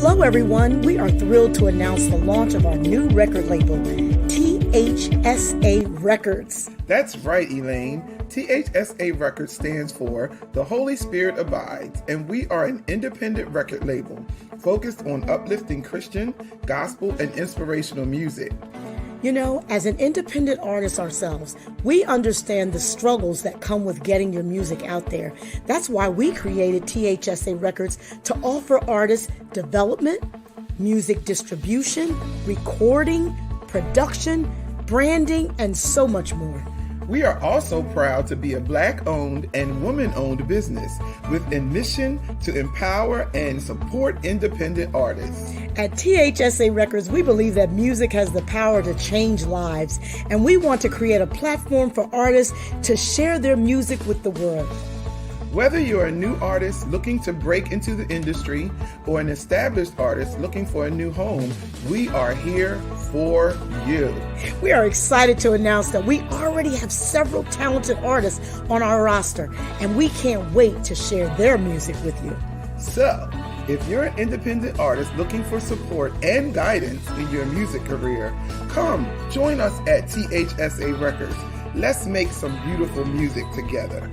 Hello, everyone. We are thrilled to announce the launch of our new record label, T.H.S.A. Records. That's right, Elaine. T.H.S.A. Records stands for The Holy Spirit Abides, and we are an independent record label focused on uplifting Christian, gospel, and inspirational music. You know, as an independent artist ourselves, we understand the struggles that come with getting your music out there. That's why we created T.H.S.A. Records to offer artists development, music distribution, recording, production, branding, and so much more. We are also proud to be a Black-owned and woman-owned business with a mission to empower and support independent artists. At T.H.S.A. Records, we believe that music has the power to change lives, and we want to create a platform for artists to share their music with the world. Whether you're a new artist looking to break into the industry or an established artist looking for a new home, we are here for you. We are excited to announce that we already have several talented artists on our roster, and we can't wait to share their music with you. So, if you're an independent artist looking for support and guidance in your music career, come join us at T.H.S.A. Records. Let's make some beautiful music together.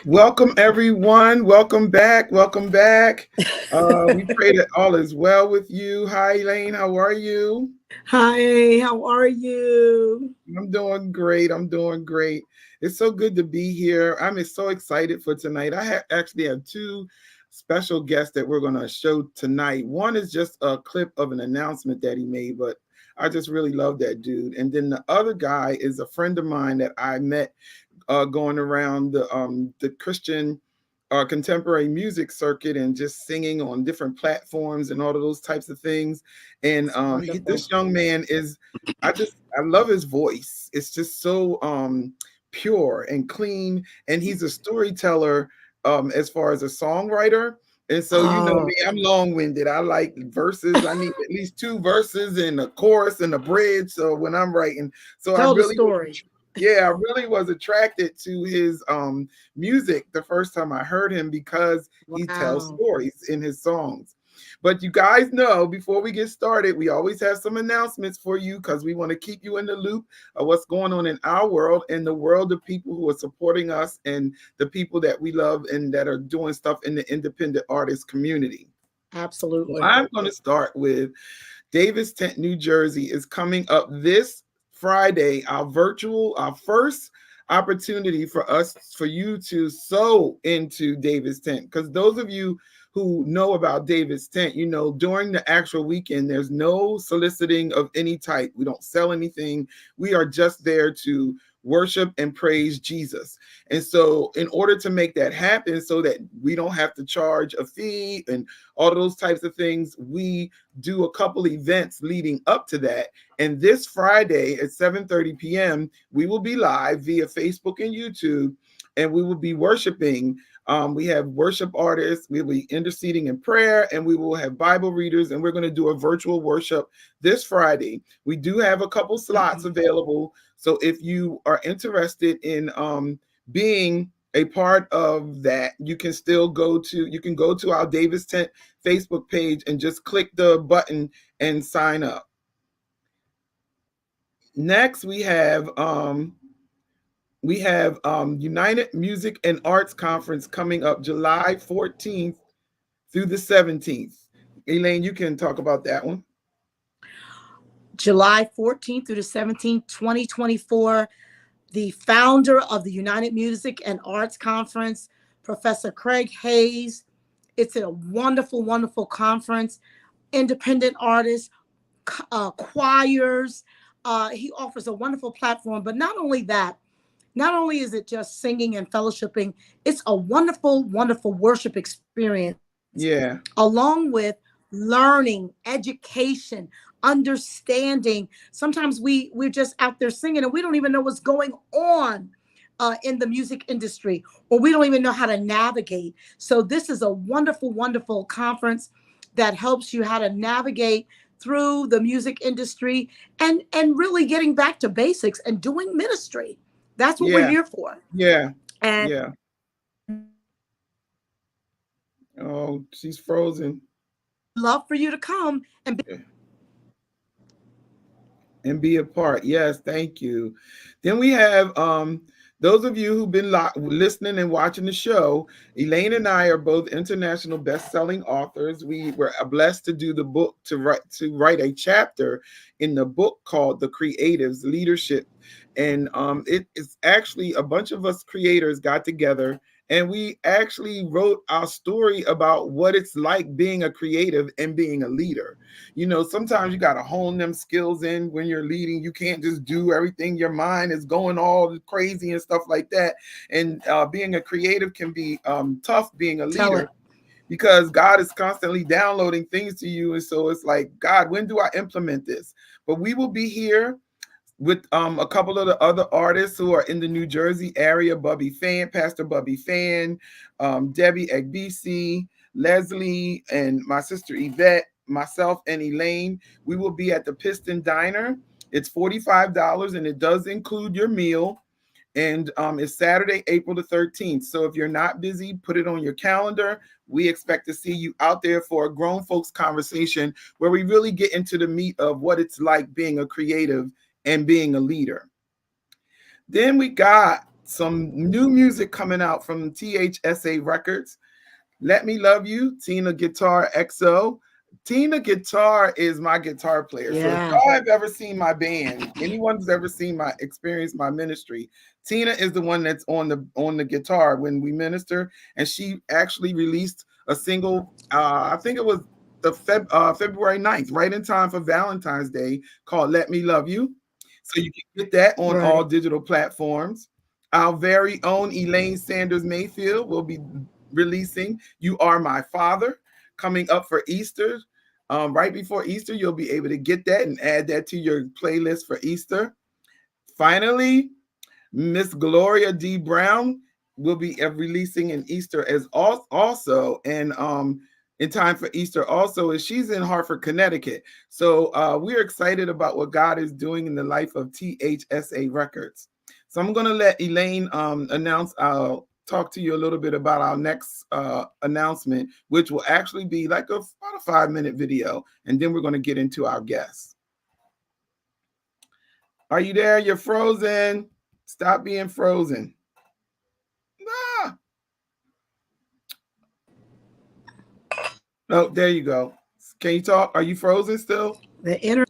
Welcome, everyone. Welcome back. Welcome back. We pray that all is well with you. Hi, Elaine. How are you? Hi, how are you? I'm doing great. I'm doing great. It's so good to be here. I'm so excited for tonight. I actually have two special guests that we're going to show tonight. One is just a clip of an announcement that he made, but I just really love that dude. And then the other guy is a friend of mine that I met going around the Christian contemporary music circuit and just singing on different platforms and all of those types of things. And this young man is, I love his voice. It's just so pure and clean. And he's a storyteller as far as a songwriter. And so, you know me, I'm long-winded. I like verses. I need at least two verses and a chorus and a bridge. So when I'm writing, so Tell the story. Yeah, I really was attracted to his music the first time I heard him because he tells stories in his songs. But you guys know, before we get started, we always have some announcements for you because we want to keep you in the loop of what's going on in our world and the world of people who are supporting us and the people that we love and that are doing stuff in the independent artist community. Absolutely. So I'm going to start with Davis Tent, New Jersey is coming up this Friday, our first opportunity for you to sow into Davis Tent. Because those of you who know about Davis Tent, you know, during the actual weekend, there's no soliciting of any type. We don't sell anything. We are just there to worship and praise Jesus. And so in order to make that happen so that we don't have to charge a fee and all those types of things, we do a couple events leading up to that. And this Friday at 7:30 p.m., we will be live via Facebook and YouTube, and we will be worshiping. We have worship artists, we will be interceding in prayer, and we will have Bible readers, and we're going to do a virtual worship this Friday. We do have a couple slots available. So if you are interested in being a part of that, you can go to our Davis Tent Facebook page and just click the button and sign up. Next, we have United Music and Arts Conference coming up July 14th through the 17th. Elaine, you can talk about that one. July 14th through the 17th, 2024. The founder of the United Music and Arts Conference, Professor Craig Hayes. It's a wonderful, wonderful conference. Independent artists, choirs. He offers a wonderful platform. But not only that, not only is it just singing and fellowshipping, it's a wonderful, wonderful worship experience. Yeah. Along with learning, education, understanding. Sometimes we're just out there singing and we don't even know what's going on in the music industry, or we don't even know how to navigate. So this is a wonderful, wonderful conference that helps you how to navigate through the music industry and really getting back to basics and doing ministry. That's what we're here for. Yeah. And yeah. Oh, she's frozen. Love for you to come and be. And be a part. Yes, thank you. Then we have those of you who've been listening and watching the show. Elaine and I are both international best-selling authors. We were blessed to do the book to write a chapter in the book called The Creatives Leadership. And it is actually a bunch of us creators got together and we actually wrote our story about what it's like being a creative and being a leader. You know, sometimes you got to hone them skills in when you're leading. You can't just do everything. Your mind is going all crazy and stuff like that. And being a creative can be tough being a Tell leader it. because God is constantly downloading things to you. And so it's like, God, when do I implement this? But we will be here with a couple of the other artists who are in the New Jersey area, Pastor Bubby Fan, Debbie Egbisi, Leslie, and my sister Yvette, myself and Elaine. We will be at the Piston Diner. It's $45 and it does include your meal. And it's Saturday, April the 13th. So if you're not busy, put it on your calendar. We expect to see you out there for a grown folks conversation where we really get into the meat of what it's like being a creative and being a leader. Then we got some new music coming out from T.H.S.A Records. Let Me Love You, Tina Guitar XO. Tina Guitar is my guitar player. So if Yeah. y'all have ever seen my band, anyone who's ever seen my experience, my ministry, Tina is the one that's on the guitar when we minister. And she actually released a single, I think it was the February 9th, right in time for Valentine's Day, called Let Me Love You. So you can get that on all Right. digital platforms. Our very own Elaine Sanders-Mayfield will be releasing You Are My Father coming up for Easter. Right before Easter, you'll be able to get that and add that to your playlist for Easter. Finally, Miss Gloria D. Brown will be releasing in Easter as also, and in time for Easter also, is she's in Hartford, Connecticut. So we're excited about what God is doing in the life of T.H.S.A Records. So I'm going to let Elaine announce. I'll talk to you a little bit about our next announcement, which will actually be like about a 5-minute video, and then we're going to get into our guests. Are you there? You're frozen. Stop being frozen. Ah. Oh, there you go. Can you talk? Are you frozen still? The inner.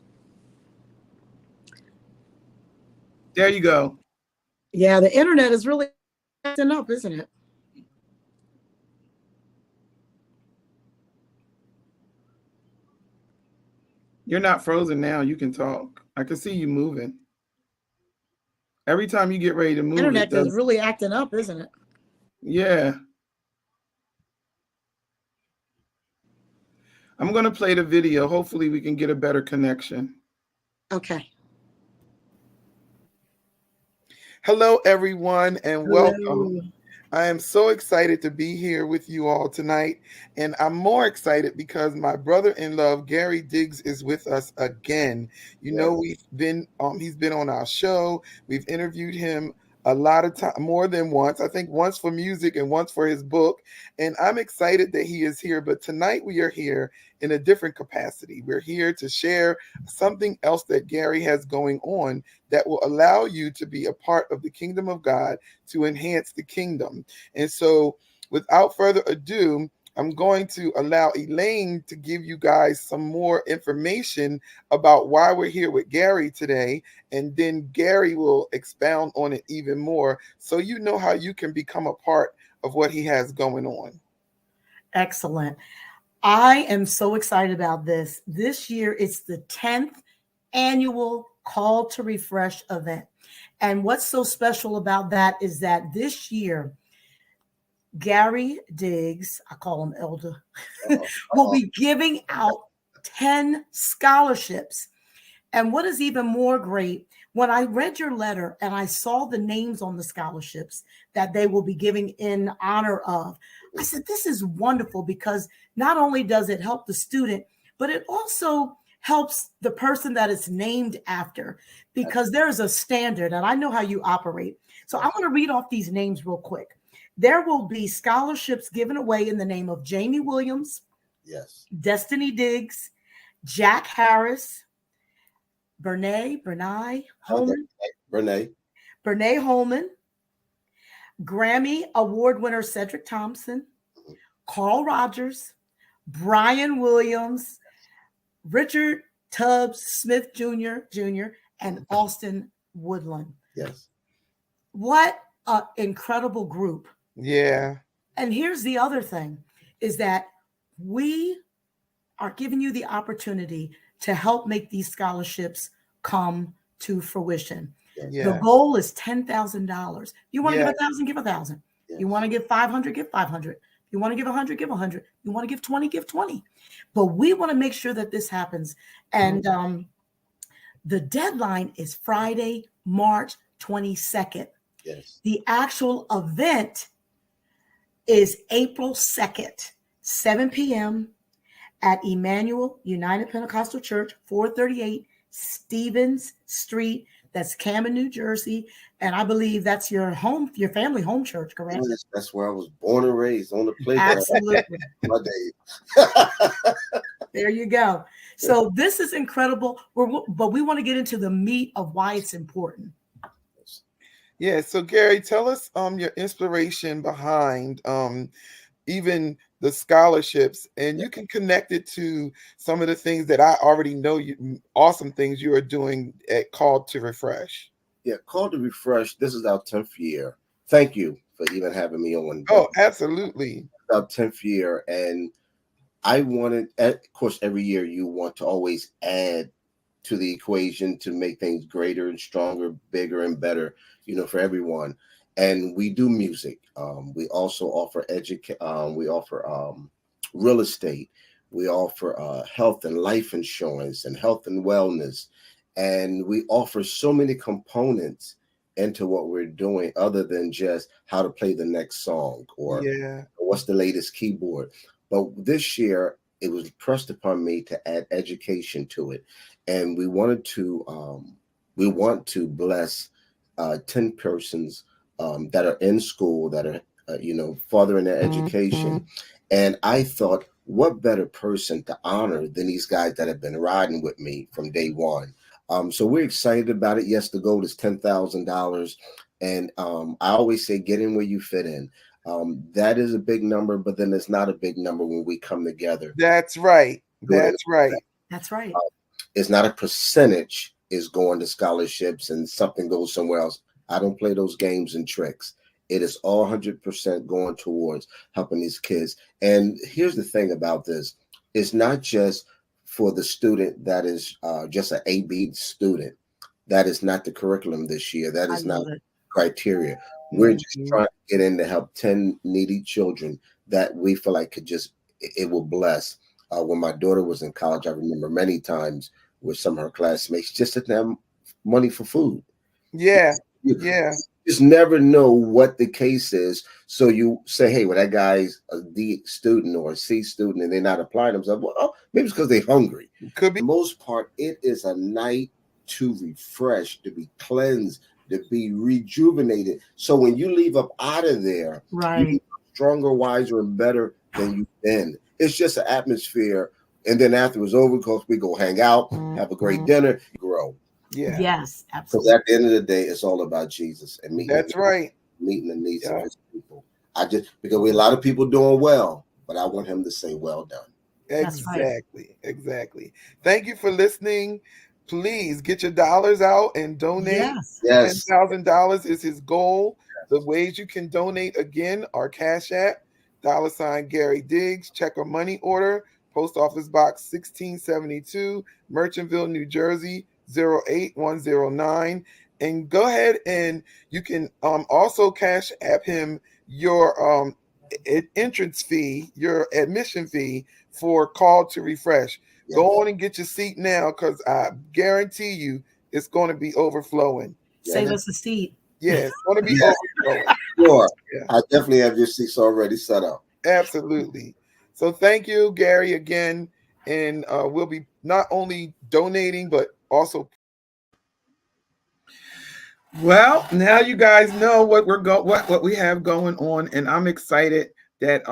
There you go. Yeah, the internet is really acting up, isn't it? You're not frozen now. You can talk. I can see you moving. Every time you get ready to move, it Internet is does. really acting up, isn't it? Yeah. I'm going to play the video. Hopefully, we can get a better connection. Okay. Hello, everyone, and welcome. Hello. I am so excited to be here with you all tonight. And I'm more excited because my brother in love, Gary Diggs, is with us again. You know, he's been on our show. We've interviewed him a lot of time, more than once. I think once for music and once for his book. And I'm excited that he is here. But tonight we are here in a different capacity. We're here to share something else that Gary has going on that will allow you to be a part of the kingdom of God, to enhance the kingdom. And so, without further ado, I'm going to allow Elaine to give you guys some more information about why we're here with Gary today. And then Gary will expound on it even more so you know how you can become a part of what he has going on. Excellent. I am so excited about this. This year, it's the 10th annual Call to Refresh event. And what's so special about that is that this year, Gary Diggs, I call him Elder, will be giving out 10 scholarships. And what is even more great, when I read your letter and I saw the names on the scholarships that they will be giving in honor of, I said, this is wonderful because not only does it help the student, but it also helps the person that it's named after because there is a standard and I know how you operate. So I'm going to read off these names real quick. There will be scholarships given away in the name of Jamie Williams, Yes. Destiny Diggs, Jack Harris, Bernae Holman, Renee. Bernae Holman, Grammy Award winner Cedric Thompson, Mhm. Carl Rogers, Brian Williams, Richard Tubbs Smith Jr., and Austin Woodland. Yes. What an incredible group. Yeah. And here's the other thing is that we are giving you the opportunity to help make these scholarships come to fruition. The Yeah. goal is $10,000. You want to Yeah. give 1,000, give 1,000. Yes. You want to give 500, give 500. You want to give 100, give 100. You want to give 20, give 20. But we want to make sure that this happens. And the deadline is Friday, March 22nd. Yes. The actual event is April 2nd, 7 p.m. at Emmanuel United Pentecostal Church, 438 Stevens Street. That's Camden, New Jersey. And I believe that's your family home church, correct? Yes, that's where I was born and raised, on the playground. Absolutely. My days. There you go. So this is incredible. But we want to get into the meat of why it's important. Yeah. So Gary, tell us your inspiration behind even the scholarships, and you can connect it to some of the things that I already know awesome things you are doing at Call to Refresh. Yeah, Call to Refresh. This is our 10th year. Thank you for even having me on. Oh, absolutely. Our 10th year, and I wanted, of course, every year you want to always add to the equation to make things greater and stronger, bigger and better, for everyone. And we do music. We also offer we offer real estate. We offer health and life insurance and health and wellness. And we offer so many components into what we're doing other than just how to play the next song or what's the latest keyboard. But this year, it was pressed upon me to add education to it. And we want to bless 10 persons that are in school, that are, furthering their education. And I thought, what better person to honor than these guys that have been riding with me from day one? So we're excited about it. Yes, the goal is $10,000. And I always say, get in where you fit in. That is a big number, but then it's not a big number when we come together. That's right. That's right. That's right. It's not a percentage is going to scholarships and something goes somewhere else. I don't play those games and tricks. It is all 100% going towards helping these kids. And here's the thing about this. It's not just for the student that is just an A-B student. That is not the curriculum this year. That is not criteria. We're just trying to get in to help 10 needy children that we feel like it will bless. When my daughter was in college, I remember many times with some of her classmates just didn't have money for food. Yeah. You just never know what the case is. So you say, hey, well, that guy's a D student or a C student and they're not applying themselves. Well, maybe it's because they're hungry. Could be. For the most part, it is a night to refresh, to be cleansed, to be rejuvenated. So when you leave up out of there, right, you're stronger, wiser, and better than you've been. It's just an atmosphere. And then after it's over, because we go hang out, have a great dinner, grow. Yeah. Yes, absolutely. Because at the end of the day, it's all about Jesus and meeting. That's right. Meeting the needs of his people. Because we a lot of people doing well, but I want him to say, well done. Exactly. Exactly. Thank you for listening. Please get your dollars out and donate. Yes. $10,000 is his goal. The ways you can donate again are Cash App, $ Gary Diggs, check or money order, Post Office Box 1672, Merchantville, New Jersey 08109. And go ahead and you can also Cash App him your entrance fee, your admission fee for Call to Refresh. Yes. Go on and get your seat now, because I guarantee you it's going to be overflowing. Save us a seat. Yeah, it's going to be overflowing. Sure. Yeah. I definitely have your seats already set up. Absolutely. So thank you, Gary, again. And we'll be not only donating, but also. Well, now you guys know what we have going on, and I'm excited that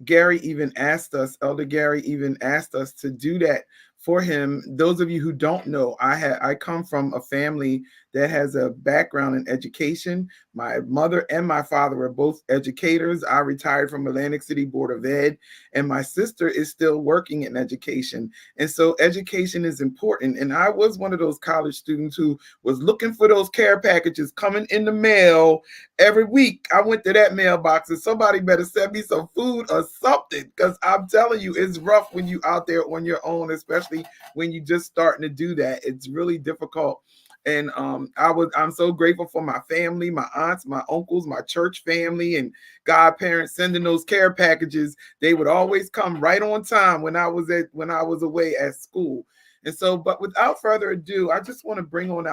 Gary even asked us, Elder Gary even asked us to do that for him. Those of you who don't know, I come from a family that has a background in education. My mother and my father were both educators. I retired from Atlantic City Board of Ed, and my sister is still working in education. And so education is important. And I was one of those college students who was looking for those care packages coming in the mail every week. I went to that mailbox and somebody better send me some food or something, because I'm telling you, it's rough when you out there on your own, especially when you just starting to do that. It's really difficult. And I'm so grateful for my family, my aunts, my uncles, my church family, and godparents sending those care packages. They would always come right on time when I was away at school. And so, but without further ado, I just want to bring on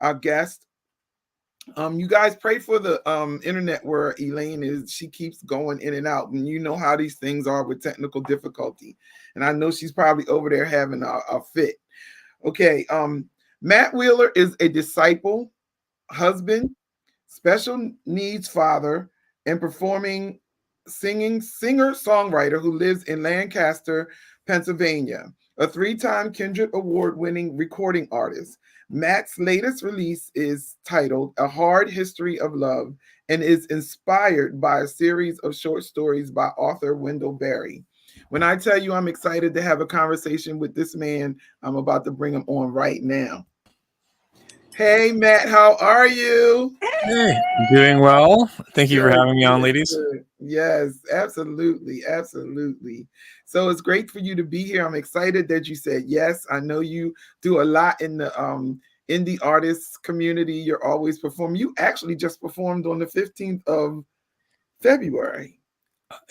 our guest. You guys pray for the internet where Elaine is. She keeps going in and out, and you know how these things are with technical difficulty. And I know she's probably over there having a fit. Okay, Matt Wheeler is a disciple, husband, special needs father, and performing singer-songwriter who lives in Lancaster, Pennsylvania, a three-time Kindred Award-winning recording artist. Matt's latest release is titled A Hard History of Love and is inspired by a series of short stories by author Wendell Berry. When I tell you I'm excited to have a conversation with this man, I'm about to bring him on right now. Hey, Matt, how are you? Hey, doing well. Thank you for Good, having me on, good, ladies. good. Yes, absolutely, absolutely. So it's great for you to be here. I'm excited that you said yes. I know you do a lot in the indie artists community. You're always performing. You actually just performed on the 15th of February.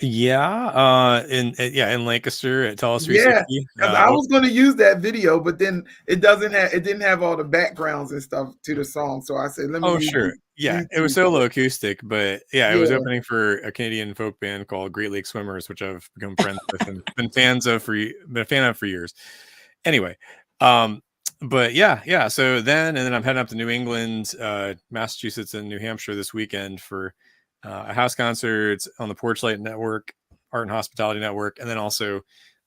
Yeah, in Lancaster at Tell Us Yeah, 360. because I was going to use that video, but then it didn't have all the backgrounds and stuff to the song. So I said, let me Oh, use sure. Yeah, it was YouTube. solo acoustic, but yeah, it was Yeah. opening for a Canadian folk band called Great Lake Swimmers, which I've become friends with and been a fan of for years. Anyway, um, but yeah. So then I'm heading up to New England, Massachusetts, and New Hampshire this weekend for a house concert on the Porchlight Network, Art and Hospitality Network, and then also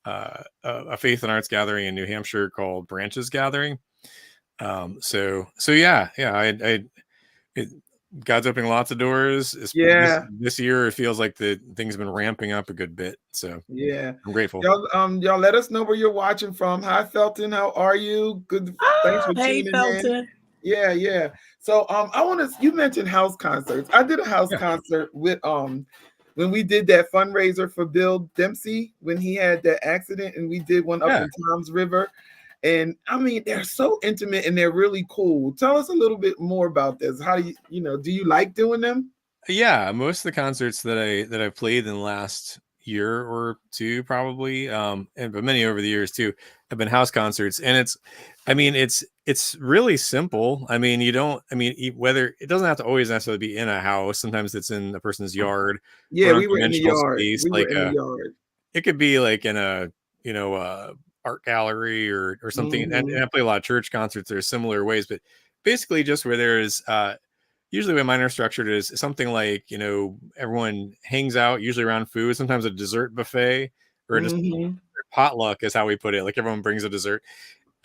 a faith and arts gathering in New Hampshire called Branches Gathering. So yeah, it, God's opening lots of doors. Yeah. This year, it feels like the things have been ramping up a good bit. So Yeah. I'm grateful. Y'all let us know where you're watching from. Hi, Felton. How are you? Good. Thanks for Hey, tuning in. Felton. Yeah, yeah. So you mentioned house concerts. I did a house concert with when we did that fundraiser for Bill Dempsey when he had that accident, and we did one up in Toms River. And I mean, they're so intimate and they're really cool. Tell us a little bit more about this. How do do you like doing them? Yeah, most of the concerts that I've played in the last year or two, probably, but many over the years too, have been house concerts, and it's really simple. I mean, you don't, I mean, whether it doesn't have to always necessarily be in a house. Sometimes it's in a person's yard or Yeah, an we were in the unconventional yard. space, We were like in the yard. it could be like in a art gallery or something. And I play a lot of church concerts. There's similar ways, but basically just where there's usually the way mine are structured is something like, everyone hangs out usually around food, sometimes a dessert buffet or just potluck is how we put it. Like everyone brings a dessert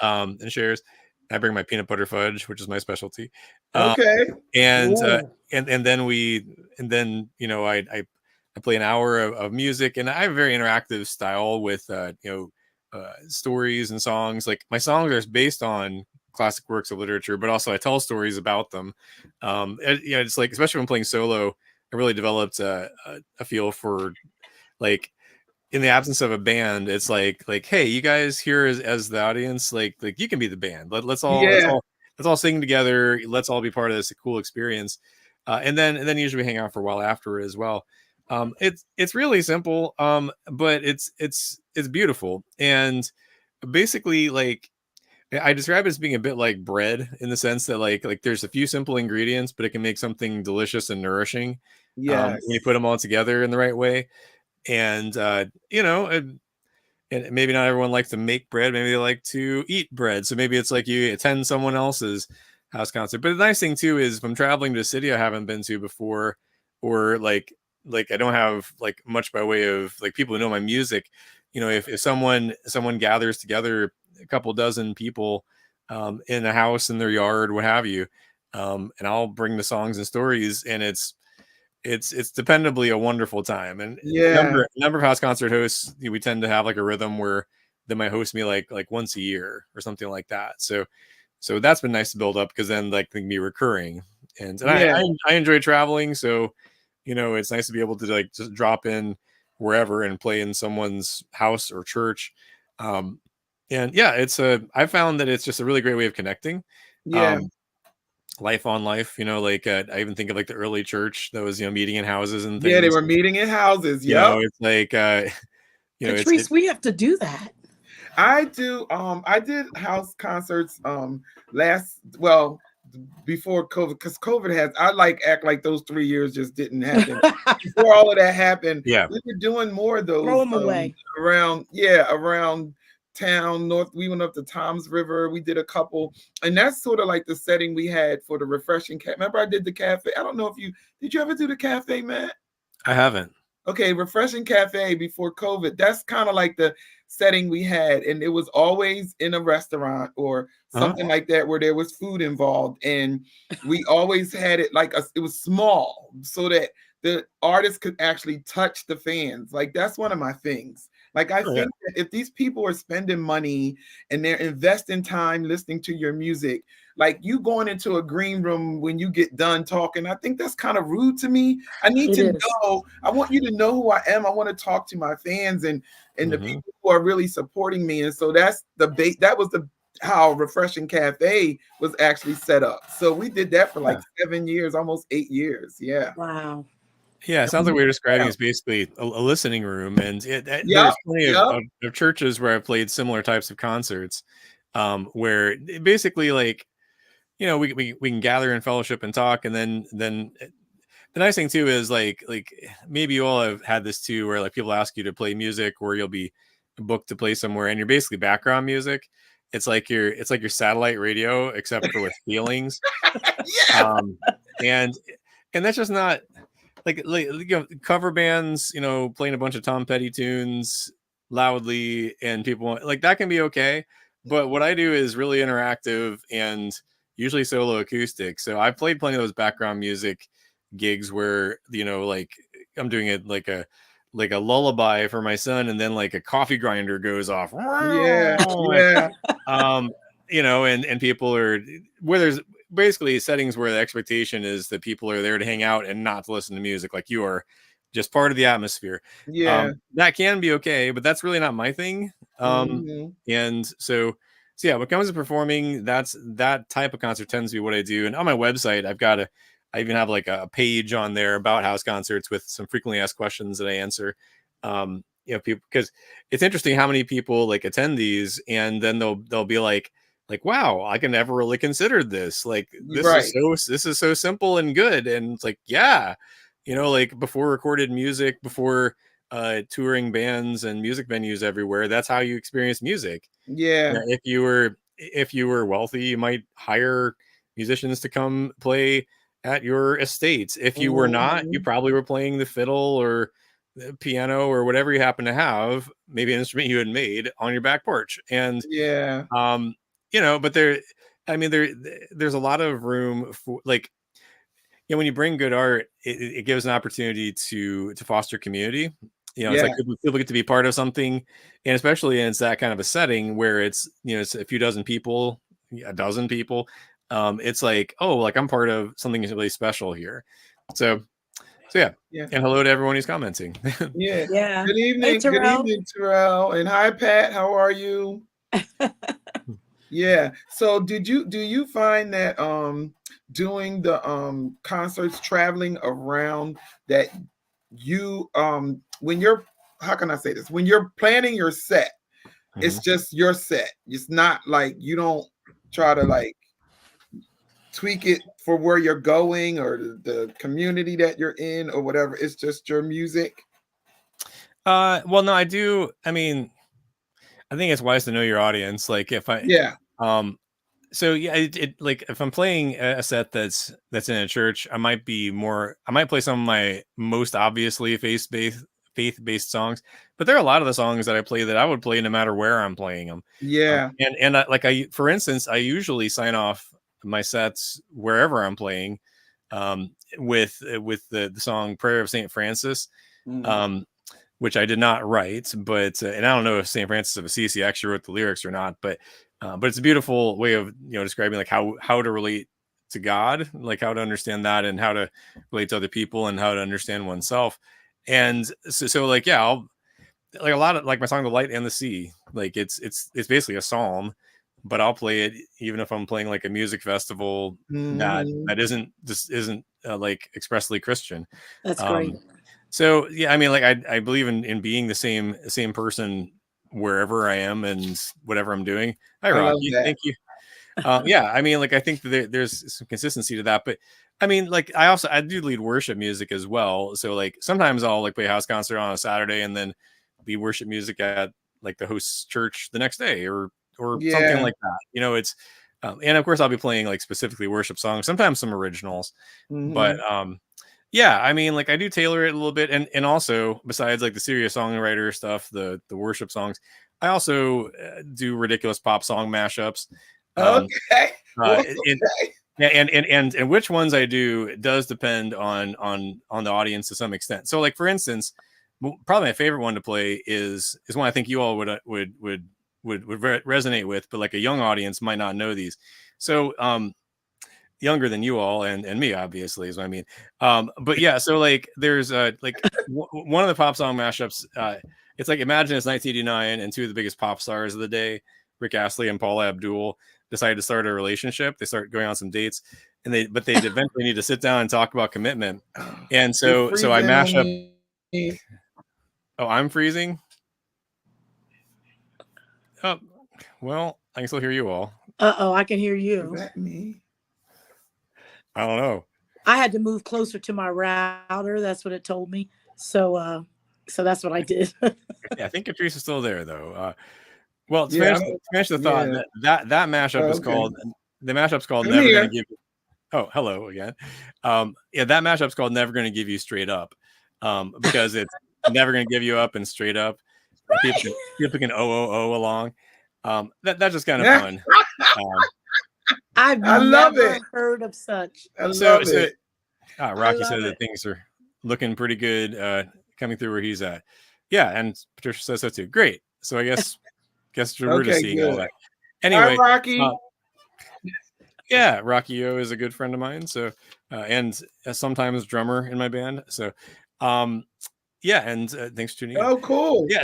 and shares. I bring my peanut butter fudge, which is my specialty. Okay. And Ooh. I play an hour of music, and I have a very interactive style with stories and songs. Like my songs are based on classic works of literature, but also I tell stories about them. It's like, especially when playing solo, I really developed a feel for, like, in the absence of a band, it's like, hey, you guys here as the audience, like you can be the band. Yeah. Let's all sing together. Let's all be part of this cool experience. And then usually we hang out for a while after as well. It's really simple, but it's beautiful. And basically, like, I describe it as being a bit like bread, in the sense that like there's a few simple ingredients, but it can make something delicious and nourishing when you Yes. put them all together in the right way. And and maybe not everyone likes to make bread. Maybe they like to eat bread. So maybe it's like you attend someone else's house concert. But the nice thing too is if I'm traveling to a city I haven't been to before, or like I don't have like much by way of like people who know my music, you know, if someone gathers together a couple dozen people in a house, in their yard, what have you, and I'll bring the songs and stories, and it's dependably a wonderful time. And Yeah. number of house concert hosts, we tend to have like a rhythm where they might host me like once a year or something like that. So that's been nice to build up, because then like they can be recurring. And Yeah. I enjoy traveling, so you know it's nice to be able to like just drop in wherever and play in someone's house or church. Um, and yeah, I found that it's just a really great way of connecting. Yeah. Um, life on life, you know, like I even think of like the early church that was, you know, meeting in houses and Yeah, they things. were meeting in houses. You Yep. know, it's like you know, Katrice, we have to do that. I did house concerts last, well, before COVID, because COVID has, I like act like those 3 years just didn't happen. Before all of that happened, yeah. we were doing more of Throw those them away. around town north. We went up to Tom's River. We did a couple, and that's sort of like the setting we had for the refreshing cat. Remember, I did the cafe. I don't know if you ever do the cafe, Matt? I haven't. Okay, refreshing cafe before COVID. That's kind of like the setting we had, and it was always in a restaurant or something like that where there was food involved, and we always had it like it was small so that the artist could actually touch the fans. Like that's one of my things. Like I Oh, yeah. think that if these people are spending money and they're investing time listening to your music, like you going into a green room when you get done talking, I think that's kind of rude to me. I need It to is. know, I want you to know who I am. I want to talk to my fans and the Mhm. people who are really supporting me. And so that's that was the how Refreshing Cafe was actually set up. So we did that for like 7 years, almost 8 years. Yeah. Wow. Yeah, it sounds like what you're describing is basically a listening room, and Yep. there's plenty Yep. of churches where I've played similar types of concerts, where basically like, you know, we can gather in fellowship and talk, and then the nice thing too is like maybe you all have had this too, where like people ask you to play music, or you'll be booked to play somewhere, and you're basically background music. It's like your satellite radio, except for with feelings. Yeah. Um, and that's just not you know, cover bands, you know, playing a bunch of Tom Petty tunes loudly, and people like that can be okay. But what I do is really interactive and usually solo acoustic. So I've played plenty of those background music gigs where, you know, like I'm doing it like a lullaby for my son, and then like a coffee grinder goes off. Yeah. Yeah. um, you know, and people are where there's basically settings where the expectation is that people are there to hang out and not to listen to music, like you are just part of the atmosphere. Yeah. That can be okay, but that's really not my thing. Mhm. And so yeah, when it comes to performing, that type of concert tends to be what I do. And on my website, I even have like a page on there about house concerts with some frequently asked questions that I answer. You know, people, because it's interesting how many people like attend these, and then they'll be like, wow, I can never really considered this. Like Right. this is so simple and good. And it's like, yeah, you know, like before recorded music, before touring bands and music venues everywhere, that's how you experience music. Yeah. Yeah, if you were wealthy, you might hire musicians to come play at your estates. If you were not, you Mhm. probably were playing the fiddle or the piano or whatever you happen to have, maybe an instrument you had made on your back porch. And Yeah. you know, but I mean, there's a lot of room for like, you know, when you bring good art, it gives an opportunity to foster community. You know, it's Yeah. like people get to be part of something, and especially in it's that kind of a setting where it's, you know, it's a few dozen people, a dozen people. It's like, oh, like I'm part of something really special here. So yeah, Yeah. and hello to everyone who's commenting. Yeah. Yeah. Good Hey, evening. Good Terrell. evening, Terrell. And hi, Pat. How are you? Yeah. So do you find that doing the concerts, traveling around, that you when you're, how can I say this? When you're planning your set, it's Mhm. just your set. It's not like you don't try to like tweak it for where you're going or the community that you're in or whatever. It's just your music. Well, no, I do. I mean, I think it's wise to know your audience. Like if I, Yeah. um, So yeah, it like if I'm playing a set that's in a church, I might play some of my most obviously faith based songs, but there are a lot of the songs that I play that I would play no matter where I'm playing them. Yeah. And for instance, I usually sign off my sets wherever I'm playing, with the song "Prayer of Saint Francis," um, which I did not write, but and I don't know if Saint Francis of Assisi actually wrote the lyrics or not, but it's a beautiful way of describing like how to relate to God, like how to understand that, and how to relate to other people, and how to understand oneself. And so like yeah, I'll like a lot of like my song "The Light and the Sea," like it's basically a psalm, but I'll play it even if I'm playing like a music festival that Mhm. isn't like expressly Christian. That's great. Um, so yeah, I mean, like I believe in being the same person wherever I am and whatever I'm doing. Hi, I love Rocky. that. Thank you. Yeah, I mean, like I think that there's some consistency to that, but I mean, like I do lead worship music as well. So like sometimes I'll like play a house concert on a Saturday and then lead worship music at like the host's church the next day, or something Yeah. like that. And of course I'll be playing like specifically worship songs, sometimes some originals, but Mhm. yeah, I mean, like I do tailor it a little bit, and also besides like the serious songwriter stuff, the worship songs, I also do ridiculous pop song mashups. Um, Okay. uh, Well, it, okay. yeah, and which ones I do does depend on the audience to some extent. So, like for instance, probably my favorite one to play is one I think you all would resonate with, but like a young audience might not know these. So, younger than you all and me obviously is what I mean. But yeah, so like there's one of the pop song mashups. It's like imagine it's 1989 and two of the biggest pop stars of the day, Rick Astley and Paula Abdul, decided to start a relationship. They start going on some dates, and they eventually need to sit down and talk about commitment. And You're so I freezing mash on up. me. Oh, I'm freezing. Oh, well, I can still hear you all. Uh-oh, I can hear Is you. that me? I don't know. I had to move closer to my router. That's what it told me. So that's what I did. Yeah, I think Katrice is still there though. Well, to Yeah. finish, the thought, Yeah. that mashup is Okay. called the mashup's called I'm "Never Gonna here. Give." Oh, hello again. Yeah, that mashup's called "Never Gonna Give You Straight Up," because it's never gonna give you up and straight up, and people can along. That's just kind of Yeah. fun. Um, I've I love never it. heard of such. I so love so it. I Rocky said love that it. things are looking pretty good, coming through where he's at. Yeah, and Patricia says so too. Great. So I guess we're just Okay, seeing all good. that. Hi, Anyway, Rocky. uh, yeah, Rocky O is a good friend of mine. So, and sometimes drummer in my band. So, um, yeah, and thanks for tuning in. Oh, cool. Yeah,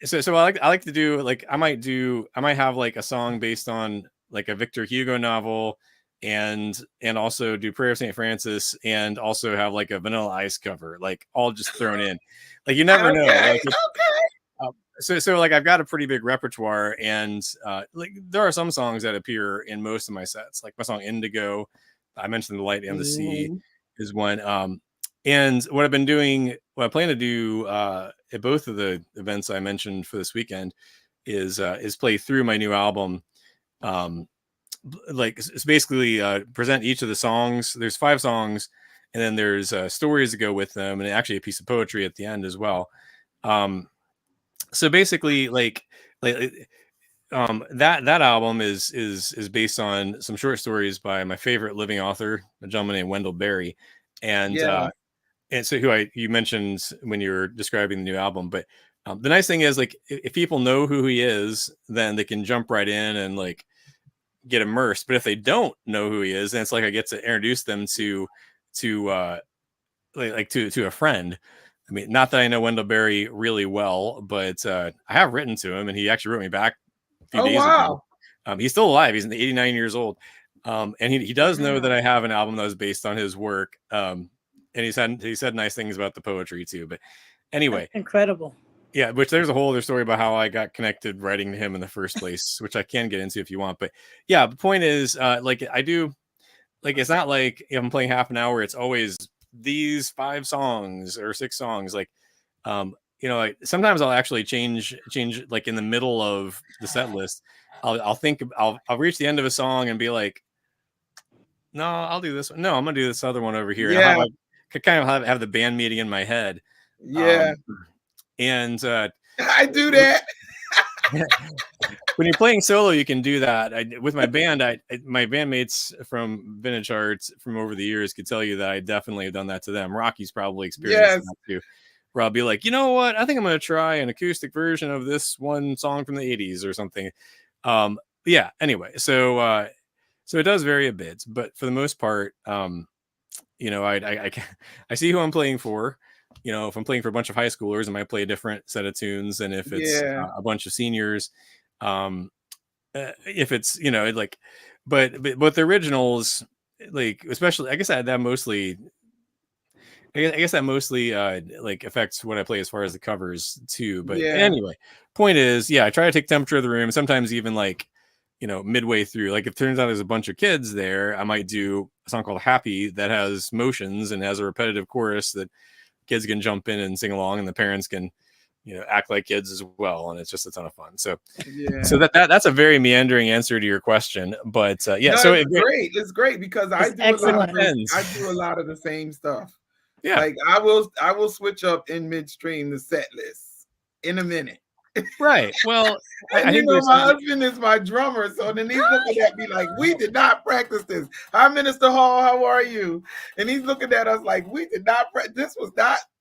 so I like to do like I might have like a song based on like a Victor Hugo novel, and also do Prayer of Saint Francis, and also have like a Vanilla Ice cover, like all just thrown in. Like you never know. Okay. Like so like I've got a pretty big repertoire, and like there are some songs that appear in most of my sets, like my song Indigo. I mentioned The Light and the Sea Mhm. is one. And what I plan to do at both of the events I mentioned for this weekend is play through my new album. um like it's basically present each of the songs. There's 5 songs, and then there's stories to go with them, and actually a piece of poetry at the end as well. So basically that album is based on some short stories by my favorite living author, a gentleman named Wendell Berry. and Yeah. uh and so who you mentioned when you were describing the new album. But the nice thing is, like, if people know who he is, then they can jump right in and like get immersed. But if they don't know who he is, then it's like I get to introduce them to to a friend. I mean, not that I know Wendell Berry really well, but I have written to him, and he actually wrote me back a few Oh, days ago. wow. He's still alive. He's 89 years old. And he does know that Wow. I have an album that was based on his work. And he said nice things about the poetry too. But That's anyway, incredible. yeah, which there's a whole other story about how I got connected writing to him in the first place, which I can get into if you want. But yeah, the point is, like I do, like it's not like if I'm playing half an hour, it's always these 5 songs or 6 songs. Like you know, like sometimes I'll actually change like in the middle of the set list. I'll reach the end of a song and be like, no, I'll do this one. No, I'm gonna do this other one over here. And Yeah, I could kind of have the band meeting in my head. yeah. And I do that. when you're playing solo, you can do that. With my band, my bandmates from Vintage Arts from over the years could tell you that I definitely have done that to them. Rocky's probably experienced Yes. that too. Where I'll be like, you know what? I think I'm going to try an acoustic version of this one song from the 80s or something. Yeah. Anyway, so it does vary a bit, but for the most part, you know, I see who I'm playing for. You know, if I'm playing for a bunch of high schoolers, I might play a different set of tunes than if it's a bunch of seniors. If it's, you know, like, but the originals, like, especially, I guess that mostly like affects what I play as far as the covers too. But anyway, point is, yeah, I try to take temperature of the room. Sometimes even like, you know, midway through, like if it turns out there's a bunch of kids there, I might do a song called Happy that has motions and has a repetitive chorus that kids can jump in and sing along, and the parents can, you know, act like kids as well, and it's just a ton of fun. So that's a very meandering answer to your question, but yeah, no, so it's great. It's great because I do a lot of the same stuff. Yeah, like I will switch up in midstream the set list in a minute. Right. Well, and you know, my husband is my drummer, so then he's looking at me like, we did not practice this. Hi, Minister Hall, how are you? And he's looking at us like, we did not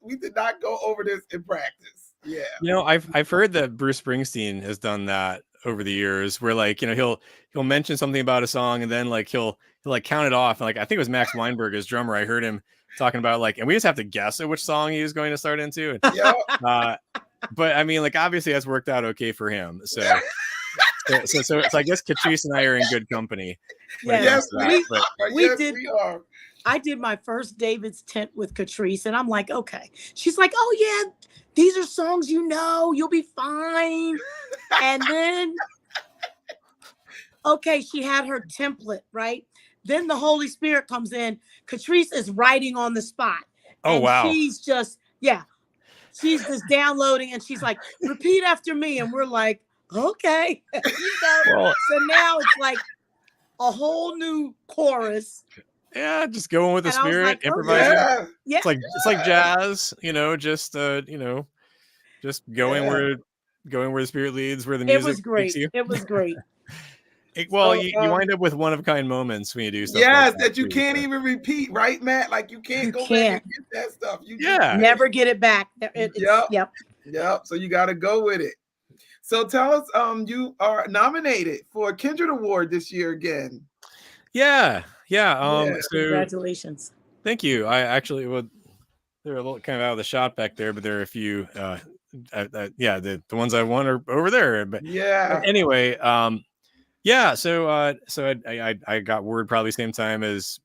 we did not go over this in practice. Yeah. You know, I've heard that Bruce Springsteen has done that over the years, where like, you know, he'll mention something about a song and then like he'll like count it off. And like, I think it was Max Weinberg, his drummer. I heard him talking about like, and we just have to guess at which song he was going to start into. Yeah. But I mean, like, obviously that's worked out okay for him. So I guess Katrice and I are in good company. Yes, we are. I did my first David's Tent with Katrice, and I'm like, okay. She's like, oh yeah, these are songs you know, you'll be fine. And then, okay, she had her template, right? Then the Holy Spirit comes in. Katrice is writing on the spot. Oh, wow. She's just, she's just downloading, and she's like, repeat after me. And we're like, okay. So now it's like a whole new chorus. Yeah, just going with the spirit, like, improvising. Yeah. It's like jazz, you know, just just going where the spirit leads, where the music was great. takes you. It was great. Well, you wind up with one of a kind moments when you do stuff. Yes, like that you can't even repeat, right, Matt? Like you can't go back and get that stuff. You never get it back. Yep. So you got to go with it. So tell us, you are nominated for a Kindred Award this year again. Yeah. So congratulations. Thank you. I actually they're a little kind of out of the shot back there, but there are a few. The ones I won are over there. But anyway, So I got word probably same time as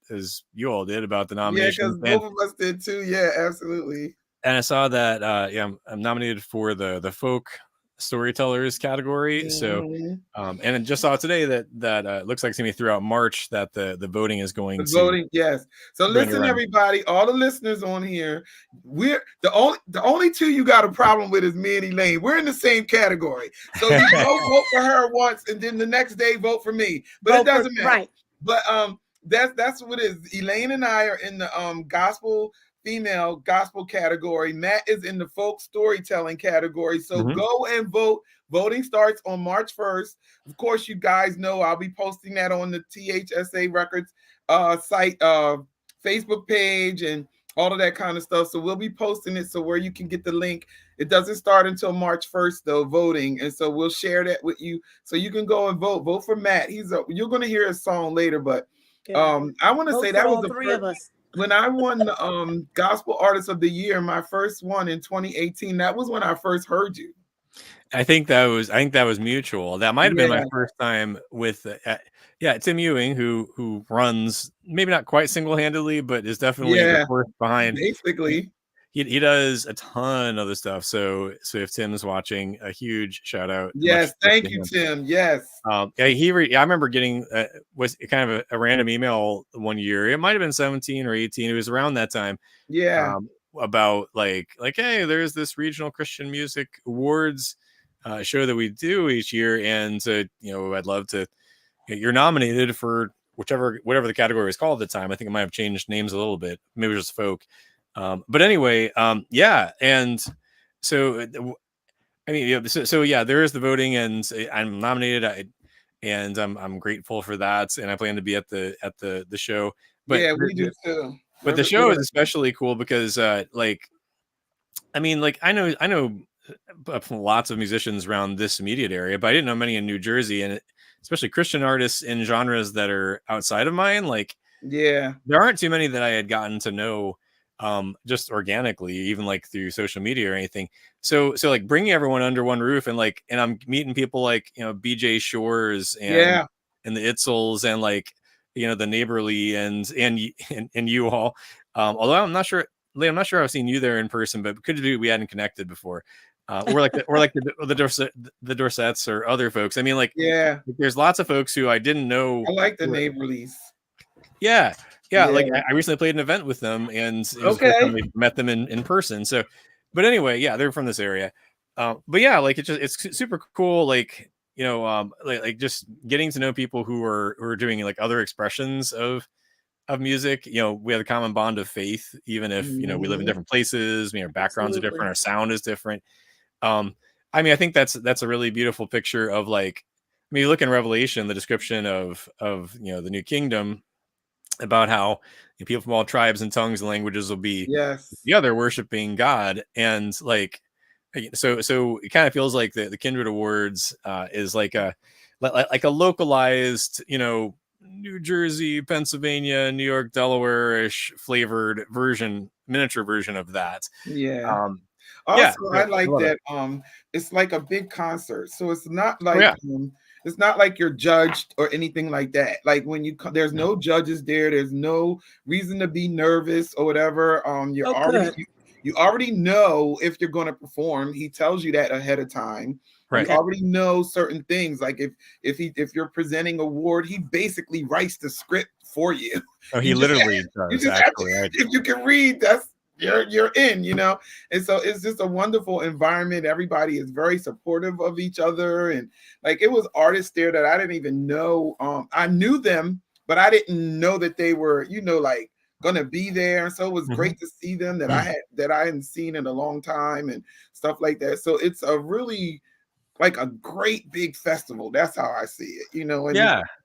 you all did about the nomination. Yeah, because both of us did too. Yeah, absolutely. And I saw that I'm nominated for the folk storytellers category. Mm-hmm. So and I just saw today that looks like it's gonna be throughout March that the voting is going to voting. Yes. So listen, everybody, all the listeners on here, we're the only two you got a problem with is me and Elaine. We're in the same category. So you vote for her once and then the next day vote for me. But it doesn't matter. Right. But that's what it is. Elaine and I are in the female gospel category. Matt is in the folk storytelling category. So go and vote. Voting starts on March 1st. Of course, you guys know I'll be posting that on the T.H.S.A. Records site, Facebook page, and all of that kind of stuff. So we'll be posting it so where you can get the link. It doesn't start until March 1st, though, voting. And so we'll share that with you so you can go and vote. Vote for Matt. You're going to hear his song later, but I want to say that was the three of us. When I won the Gospel Artist of the Year, my first one in 2018, that was when I first heard you. I think that was mutual. That might have been my first time with Tim Ewing, who runs maybe not quite single-handedly, but is definitely the force behind. Basically, he does a ton of the stuff. So if Tim's watching, a huge shout out. Yes, thank you, Tim. Yes. I remember getting was kind of a random email one year. It might have been 17 or 18. It was around that time. Yeah. about like hey, there's this regional Christian music awards show that we do each year, and I'd love to. You're nominated for whatever the category was called at the time. I think it might have changed names a little bit. Maybe it was just folk. But anyway, yeah, and so I mean, yeah, so yeah, there is the voting, and I'm nominated. And I'm grateful for that, and I plan to be at the show. But Yeah, we do too. the show is especially cool because like, I mean, like I know lots of musicians around this immediate area, but I didn't know many in New Jersey, and especially Christian artists in genres that are outside of mine. Like, yeah, there aren't too many that I had gotten to know just organically, even like through social media or anything. So like bringing everyone under one roof, and I'm meeting people like BJ Shores yeah. and the Itzels, and like the Neighborly and you all. Although I'm not sure, Lee, I'm not sure I've seen you there in person, but could be we hadn't connected before. Or like the Dorsets or other folks. I mean, like, Yeah, there's lots of folks who I didn't know. I like the Neighborlies. Yeah. Yeah. Like I recently played an event with them, and it was the Okay. first time we met them in person. So, but anyway, yeah, they're from this area. But yeah, like it's super cool. Like, like just getting to know people who are doing like other expressions of music. We have a common bond of faith, even if we live in Mhm. different places. Our backgrounds are Absolutely. different, our sound is different. I mean, I think that's a really beautiful picture of like, I mean, you look in Revelation, the description of the new kingdom, about how people from all tribes and tongues and languages will be Yes. together worshiping God, and like, so it kind of feels like the Kindred Awards is like a localized, New Jersey, Pennsylvania, New York, Delaware-ish flavored miniature version of that. Yeah. Yeah, Also, I like that it's like a big concert. So it's not like it's not like you're judged or anything like that. Like when you come, there's no judges there, there's no reason to be nervous or whatever. You already know if you're going to perform. He tells you that ahead of time. Right. You already know certain things. Like if you're presenting an award, he basically writes the script for you. Oh, he literally does. Actually, if you can read, you're in, and so it's just a wonderful environment. Everybody is very supportive of each other, and like it was artists there that I didn't even know. I knew them, but I didn't know that they were, like gonna be there. And so it was great to see them that I hadn't seen in a long time and stuff like that. So it's a really like a great big festival. That's how I see it, and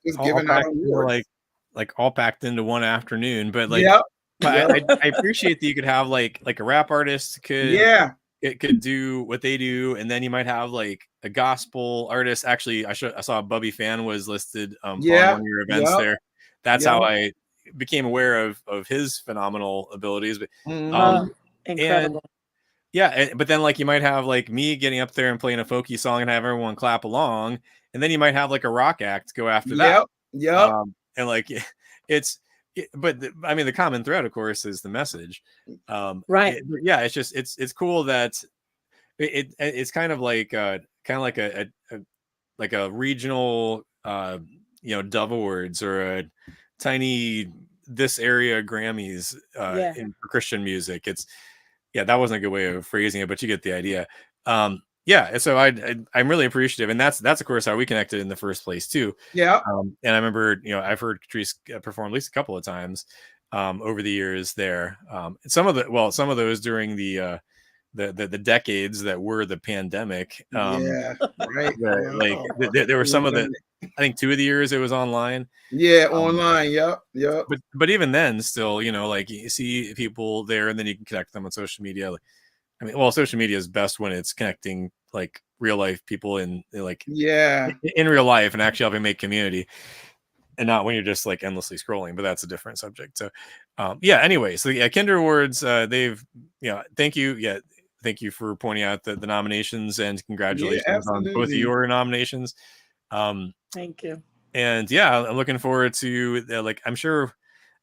just giving out awards. Like all packed into one afternoon, but like. Yep. I appreciate that you could have like a rap artist it could do what they do, and then you might have like a gospel artist. Actually, I saw Bubby Fan was listed on one of your events there. That's how I became aware of his phenomenal abilities. But incredible. But then like you might have like me getting up there and playing a folky song and have everyone clap along, and then you might have like a rock act go after that. And like but I mean, the common thread, of course, is the message. Right. It's just it's cool that it's kind of like a regional Dove Awards or a tiny this area Grammys in Christian music. That wasn't a good way of phrasing it, but you get the idea. So I'm really appreciative, and that's of course how we connected in the first place too. And I remember I've heard Katrice perform at least a couple of times over the years there. Some of those during the decades that were the pandemic. Right. There were some of the, I think 2 of the years it was online. Online. Yep. But even then, still, like you see people there, and then you can connect them on social media. Like, I mean, social media is best when it's connecting like real life people in real life and actually helping make community, and not when you're just like endlessly scrolling. But that's a different subject. So, anyway, so Kinder Awards, they've, thank you. Thank you for pointing out the nominations, and congratulations on both of your nominations. Thank you. And I'm looking forward to I'm sure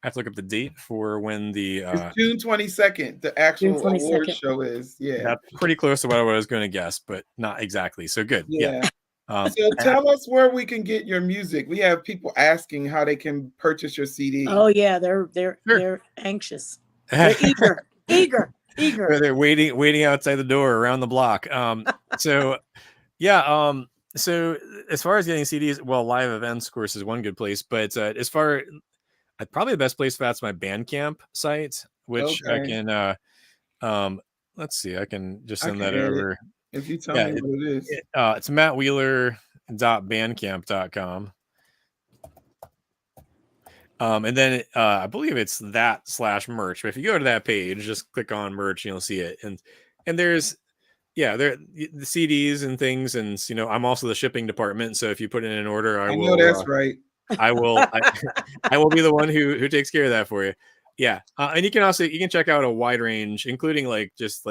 I have to look up the date for when it's June 22nd. The actual award show is. That's pretty close to what I was going to guess, but not exactly. So good. So tell us where we can get your music. We have people asking how they can purchase your CD. Oh yeah, they're anxious. They're eager. Eager. They're waiting outside the door around the block. So yeah. So as far as getting CDs, well, live events, of course, is one good place. But as far, probably the best place for that's my Bandcamp site, which I Okay. can. Um, let's see, I can just I send can that add it over. if you tell Yeah, me what it is. it's mattwheeler.bandcamp.com. And then I believe it's that/merch. But if you go to that page, just click on merch and you'll see it. And there's there the CDs and things, and I'm also the shipping department. So if you put in an order, I know that's right. I will I will be the one who takes care of that for you. Yeah. And you can check out a wide range, including just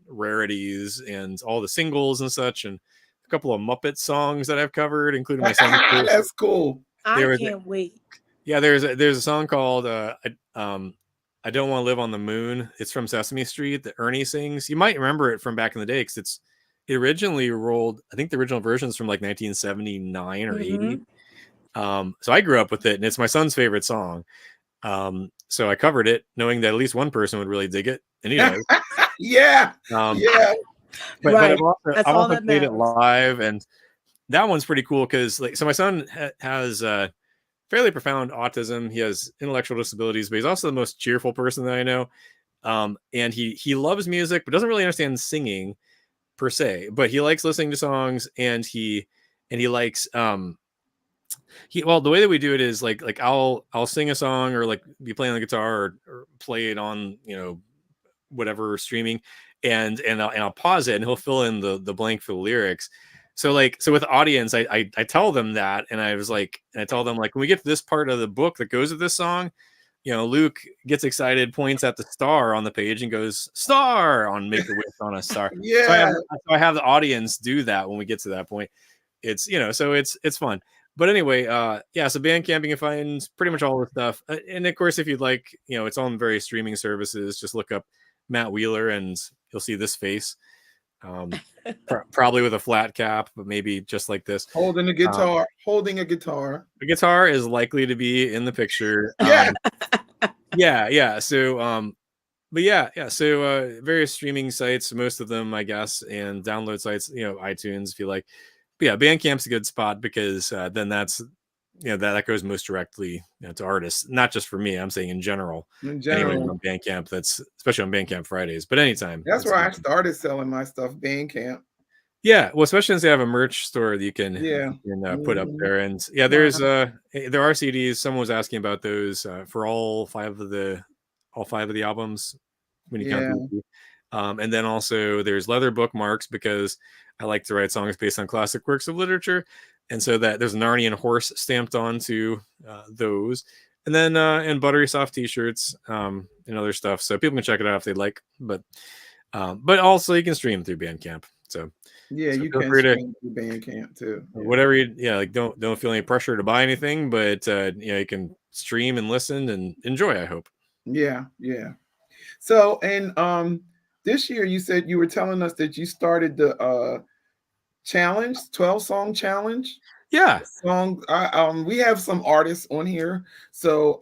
rarities and all the singles and such, and a couple of Muppet songs that I've covered, including my son's favorite. That's cool. I There was can't wait. there's a song called I Don't Want to Live on the Moon. It's from Sesame Street that Ernie sings. You might remember it from back in the day because it originally rolled. I think the original version is from like 1979 or 80. So I grew up with it, and it's my son's favorite song. So I covered it, knowing that at least one person would really dig it, and he does. Yeah. Yeah. But Right. I've also played it live, and that one's pretty cool because so my son has fairly profound autism. He has intellectual disabilities, but he's also the most cheerful person that I know. And he loves music, but doesn't really understand singing per se. But he likes listening to songs, and he likes the way that we do it is like I'll sing a song or be playing the guitar or play it on whatever streaming, and I'll pause it and he'll fill in the blank for the lyrics. So with the audience, I tell them that, and I tell them when we get to this part of the book that goes with this song, Luke gets excited, points at the star on the page and goes star on Make a Wish on a Star. Yeah. So I have the audience do that when we get to that point. It's so it's fun. But anyway, so Bandcamp, you can find pretty much all the stuff. And of course, if you'd like, it's on various streaming services. Just look up Matt Wheeler and you'll see this face. Probably with a flat cap, but maybe just like this. Holding a guitar. The guitar is likely to be in the picture. Yeah. So, So various streaming sites, most of them, I guess, and download sites, iTunes if you like. But yeah, Bandcamp's a good spot because then that's that goes most directly to artists, not just for me. I'm saying in general. Anyway, on Bandcamp, that's especially on Bandcamp Fridays, but anytime. That's where I started selling my stuff, Bandcamp. Yeah, well, especially since they have a merch store that you can put up there, and there's there are CDs. Someone was asking about those for all five of the albums when you count them. And then also there's leather bookmarks because I like to write songs based on classic works of literature, and so that there's an Narnian horse stamped onto those, and then and buttery soft T-shirts and other stuff. So people can check it out if they'd like, but also you can stream through Bandcamp. So you can stream through Bandcamp too. Whatever you don't feel any pressure to buy anything, but you can stream and listen and enjoy, I hope. Yeah. So and this year you said you were telling us that you started the challenge, 12-song challenge. Yeah. Song. We have some artists on here, so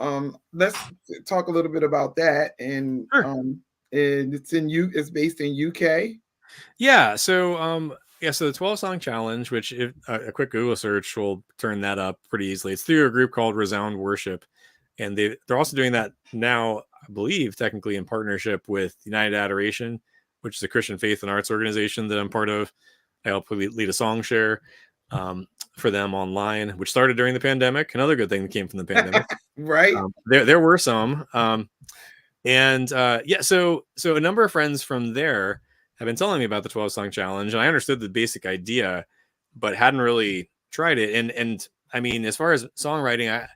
let's talk a little bit about that. And and it's based in UK. Yeah. So so the 12-song challenge, which if a quick Google search will turn that up pretty easily. It's through a group called Resound Worship, and they're also doing that now, I believe, technically in partnership with United Adoration, which is a Christian faith and arts organization that I'm part of. I help lead a song share for them online, which started during the pandemic. Another good thing that came from the pandemic. Right. There were some. So a number of friends from there have been telling me about the 12-song challenge, and I understood the basic idea, but hadn't really tried it. And I mean, as far as songwriting,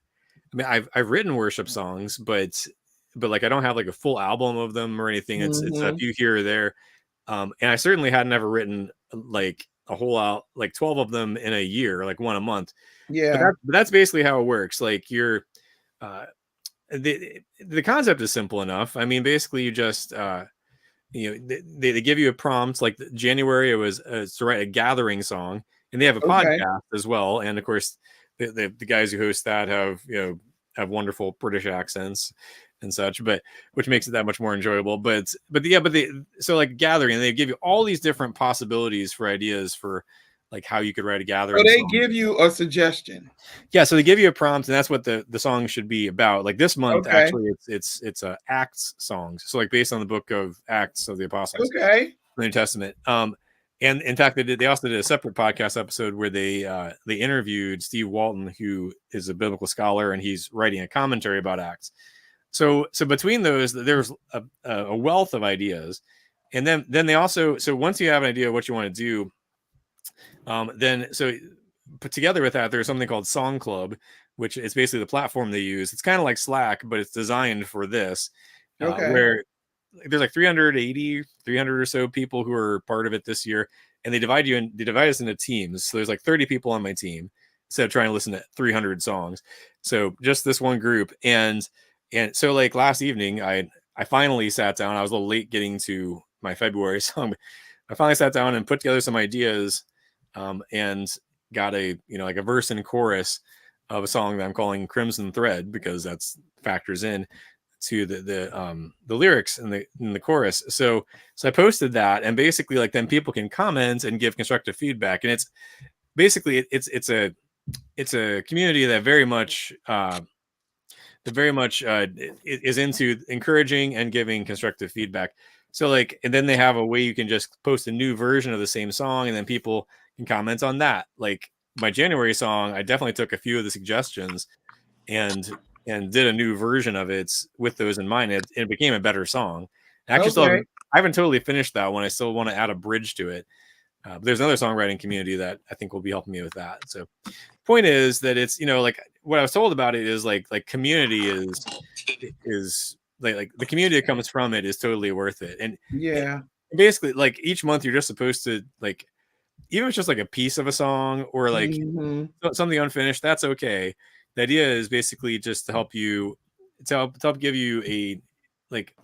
I've written worship songs, but I don't have a full album of them or anything. It's a few here or there. And I certainly hadn't ever written a whole out 12 of them in a year, one a month. Yeah. But that's basically how it works. You're the concept is simple enough. I mean, basically you just they give you a prompt. Like January, it was to write a gathering song, and they have a podcast as well. And of course, the guys who host that have wonderful British accents, and such, but which makes it that much more enjoyable. So like gathering, they give you all these different possibilities for ideas for like how you could write a So gathering they song. give you a suggestion. Yeah, so they give you a prompt, and that's what the song should be about. Like this month, Okay. actually, it's Acts songs. So like based on the book of Acts of the Apostles, Okay. the New Testament. And in fact, they also did a separate podcast episode where they interviewed Steve Walton, who is a biblical scholar, and he's writing a commentary about Acts. So between those, there's a wealth of ideas, and then they also, so once you have an idea of what you want to do, then so put together with that, there's something called Song Club, which is basically the platform they use. It's kind of like Slack, but it's designed for this, where there's like 300 or so people who are part of it this year, and they divide us into teams. So there's like 30 people on my team instead of trying to listen to 300 songs. So just this one group. And so like last evening, I finally sat down. I was a little late getting to my February song, but I finally sat down and put together some ideas, and got a like a verse and chorus of a song that I'm calling Crimson Thread, because that's factors in to the lyrics in the chorus. So I posted that, and basically like then people can comment and give constructive feedback, and it's basically it's a community that very much is into encouraging and giving constructive feedback. So like, and then they have a way you can just post a new version of the same song, and then people can comment on that. Like my January song, I definitely took a few of the suggestions and did a new version of it with those in mind. It became a better song. Actually, I haven't totally finished that one. I still want to add a bridge to it. But there's another songwriting community that I think will be helping me with that. So point is that it's, like what I was told about it is like community is like the community that comes from it is totally worth it. And basically like each month you're just supposed to like, even if it's just like a piece of a song or like something unfinished, that's okay. The idea is basically just to help you, to help give you a like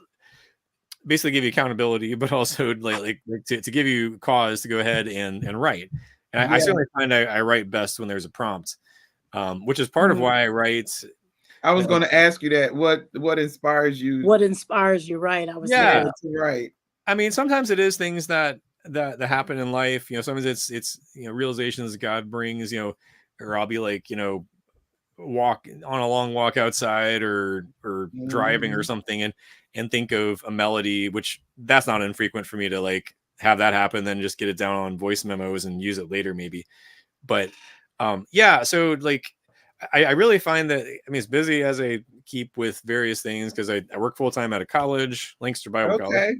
basically give you accountability, but also like to give you cause to go ahead and write. And I certainly find I write best when there's a prompt, which is part of why I write. I was going to ask you that. What inspires you? What inspires you, right? I was to write. I mean, sometimes it is things that happen in life. Sometimes it's realizations God brings. Or I'll be like walk on a long walk outside or driving or something and think of a melody, which that's not infrequent for me to like have that happen, then just get it down on voice memos and use it later maybe. But so like I really find that, I mean, as busy as I keep with various things, because I work full-time at a college, Lancaster Bible College,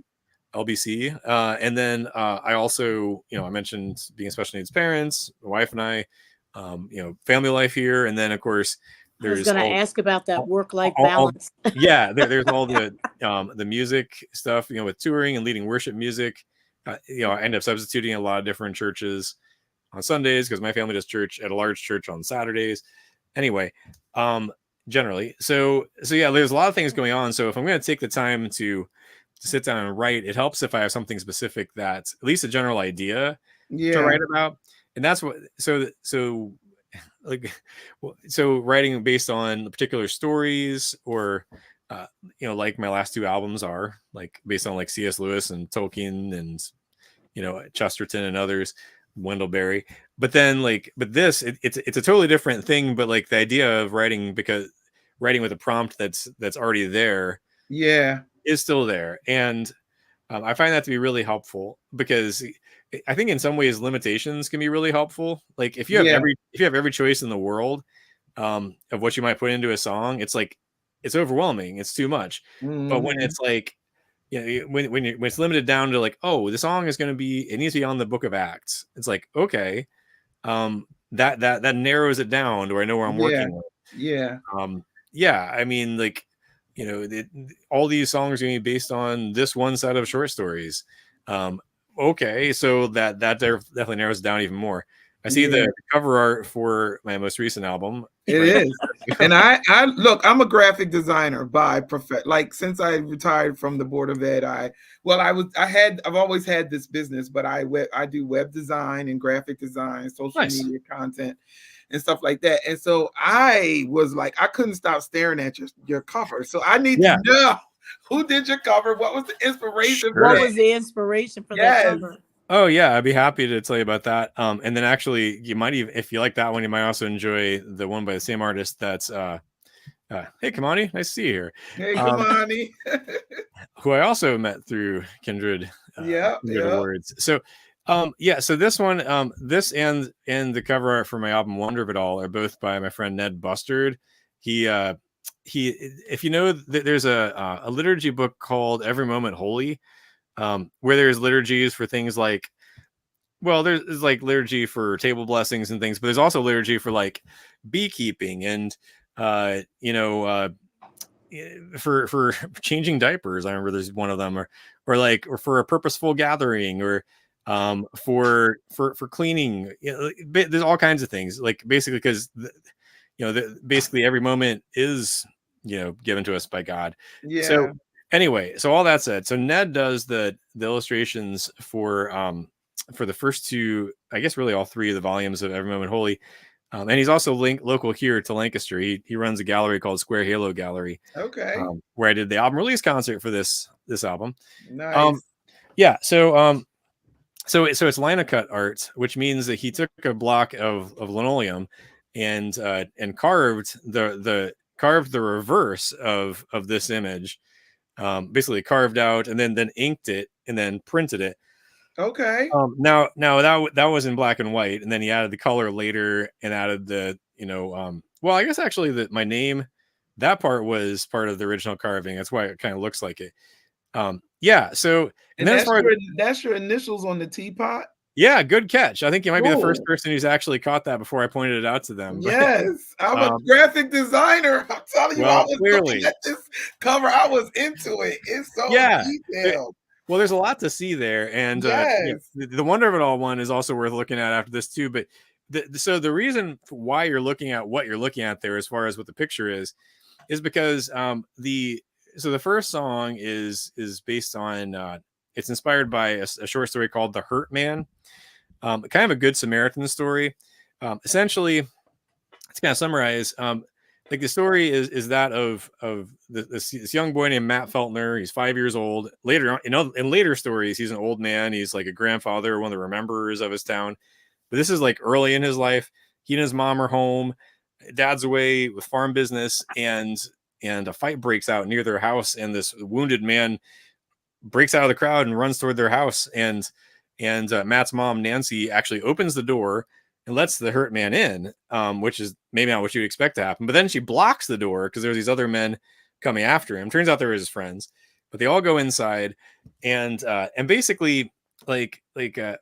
LBC, and then I also, I mentioned being special needs parents, my wife and I, family life here, and then of course I was going to ask about that work-life balance. There's all the music stuff, with touring and leading worship music. I end up substituting a lot of different churches on Sundays because my family does church at a large church on Saturdays. Anyway, generally, so yeah, there's a lot of things going on. So if I'm going to take the time to sit down and write, it helps if I have something specific that's at least a general idea to write about. And that's what, so writing based on particular stories or, like my last two albums are like based on like C.S. Lewis and Tolkien and, Chesterton and others, Wendell Berry. But then it's a totally different thing. But like the idea of writing with a prompt that's already there. Is still there. And I find that to be really helpful because I think in some ways limitations can be really helpful. Like if you have every choice in the world of what you might put into a song, it's like it's overwhelming. It's too much. But when it's like, when it's limited down to like, oh, the song is going to be, it needs to be on the Book of Acts. It's like, okay, that narrows it down to I know where I'm working with. I mean, like, all these songs are going to be based on this one set of short stories. Okay, so that definitely narrows it down even more. I see the cover art for my most recent album. It is. And I look, I'm a graphic designer by profession. Like since I retired from the Board of Ed, I've always had this business, but I do web design and graphic design, social media content. and stuff like that. And so I was like, I couldn't stop staring at your cover. So I need to know who did your cover, what was the inspiration for What it? was the inspiration for that Yes. cover? Oh yeah, I'd be happy to tell you about that. And then actually, you might even, if you like that one, you might also enjoy the one by the same artist. That's hey Kamani, nice to see you here. Hey Kamani, who I also met through Kindred Kindred yeah. Awards. So yeah, so this one, this and the cover art for my album Wonder of It All are both by my friend Ned Bustard. He if you know, there's a liturgy book called Every Moment Holy, where there's liturgies for things like, well, there's like liturgy for table blessings and things, but there's also liturgy for like beekeeping and for changing diapers. I remember there's one of them, or for a purposeful gathering, or for cleaning. There's all kinds of things, like basically because basically every moment is given to us by God. Yeah. So anyway, so all that said, so Ned does the illustrations for the first two, I guess really all three of the volumes of Every Moment Holy. And he's also local here to Lancaster. He runs a gallery called Square Halo Gallery. Okay. Where I did the album release concert for this album. Nice. Yeah. So it's linocut art, which means that he took a block of linoleum and carved the reverse of this image, basically carved out and then inked it and then printed it. Okay. Now that was in black and white, and then he added the color later and added the well, I guess actually my name, that part was part of the original carving. That's why it kind of looks like it. Yeah. So and that's your initials on the teapot. Yeah, good catch. I think you might be the first person who's actually caught that before I pointed it out to them. Yes, I'm a graphic designer. I'm telling you, I was looking at this cover. I was into it. It's so detailed. Well, there's a lot to see there, and the Wonder of It All one is also worth looking at after this too. But so the reason why you're looking at what you're looking at there, as far as what the picture is because the first song is based on it's inspired by a short story called The Hurt Man, kind of a Good Samaritan story. Essentially, to kind of summarize, like the story is that of this young boy named Matt Feltner. He's 5 years old. Later on, in later stories, he's an old man. He's like a grandfather, one of the rememberers of his town. But this is like early in his life. He and his mom are home. Dad's away with farm business, and a fight breaks out near their house. And this wounded man breaks out of the crowd and runs toward their house. And Matt's mom, Nancy, actually opens the door and lets the hurt man in, which is maybe not what you'd expect to happen. But then she blocks the door because there's these other men coming after him. Turns out they're his friends, but they all go inside, and basically, like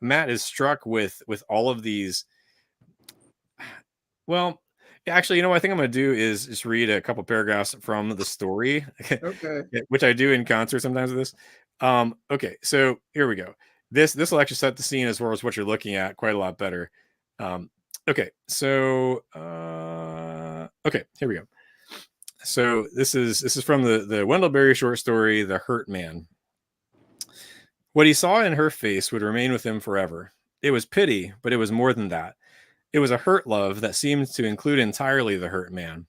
Matt is struck with all of these. Well, actually, what I think I'm going to do is just read a couple paragraphs from the story, okay, which I do in concert sometimes with this. Okay, so here we go. This will actually set the scene as far as what you're looking at quite a lot better. Okay, so okay, here we go. So this is from the Wendell Berry short story, The Hurt Man. What he saw in her face would remain with him forever. It was pity, but it was more than that. It was a hurt love that seemed to include entirely the hurt man.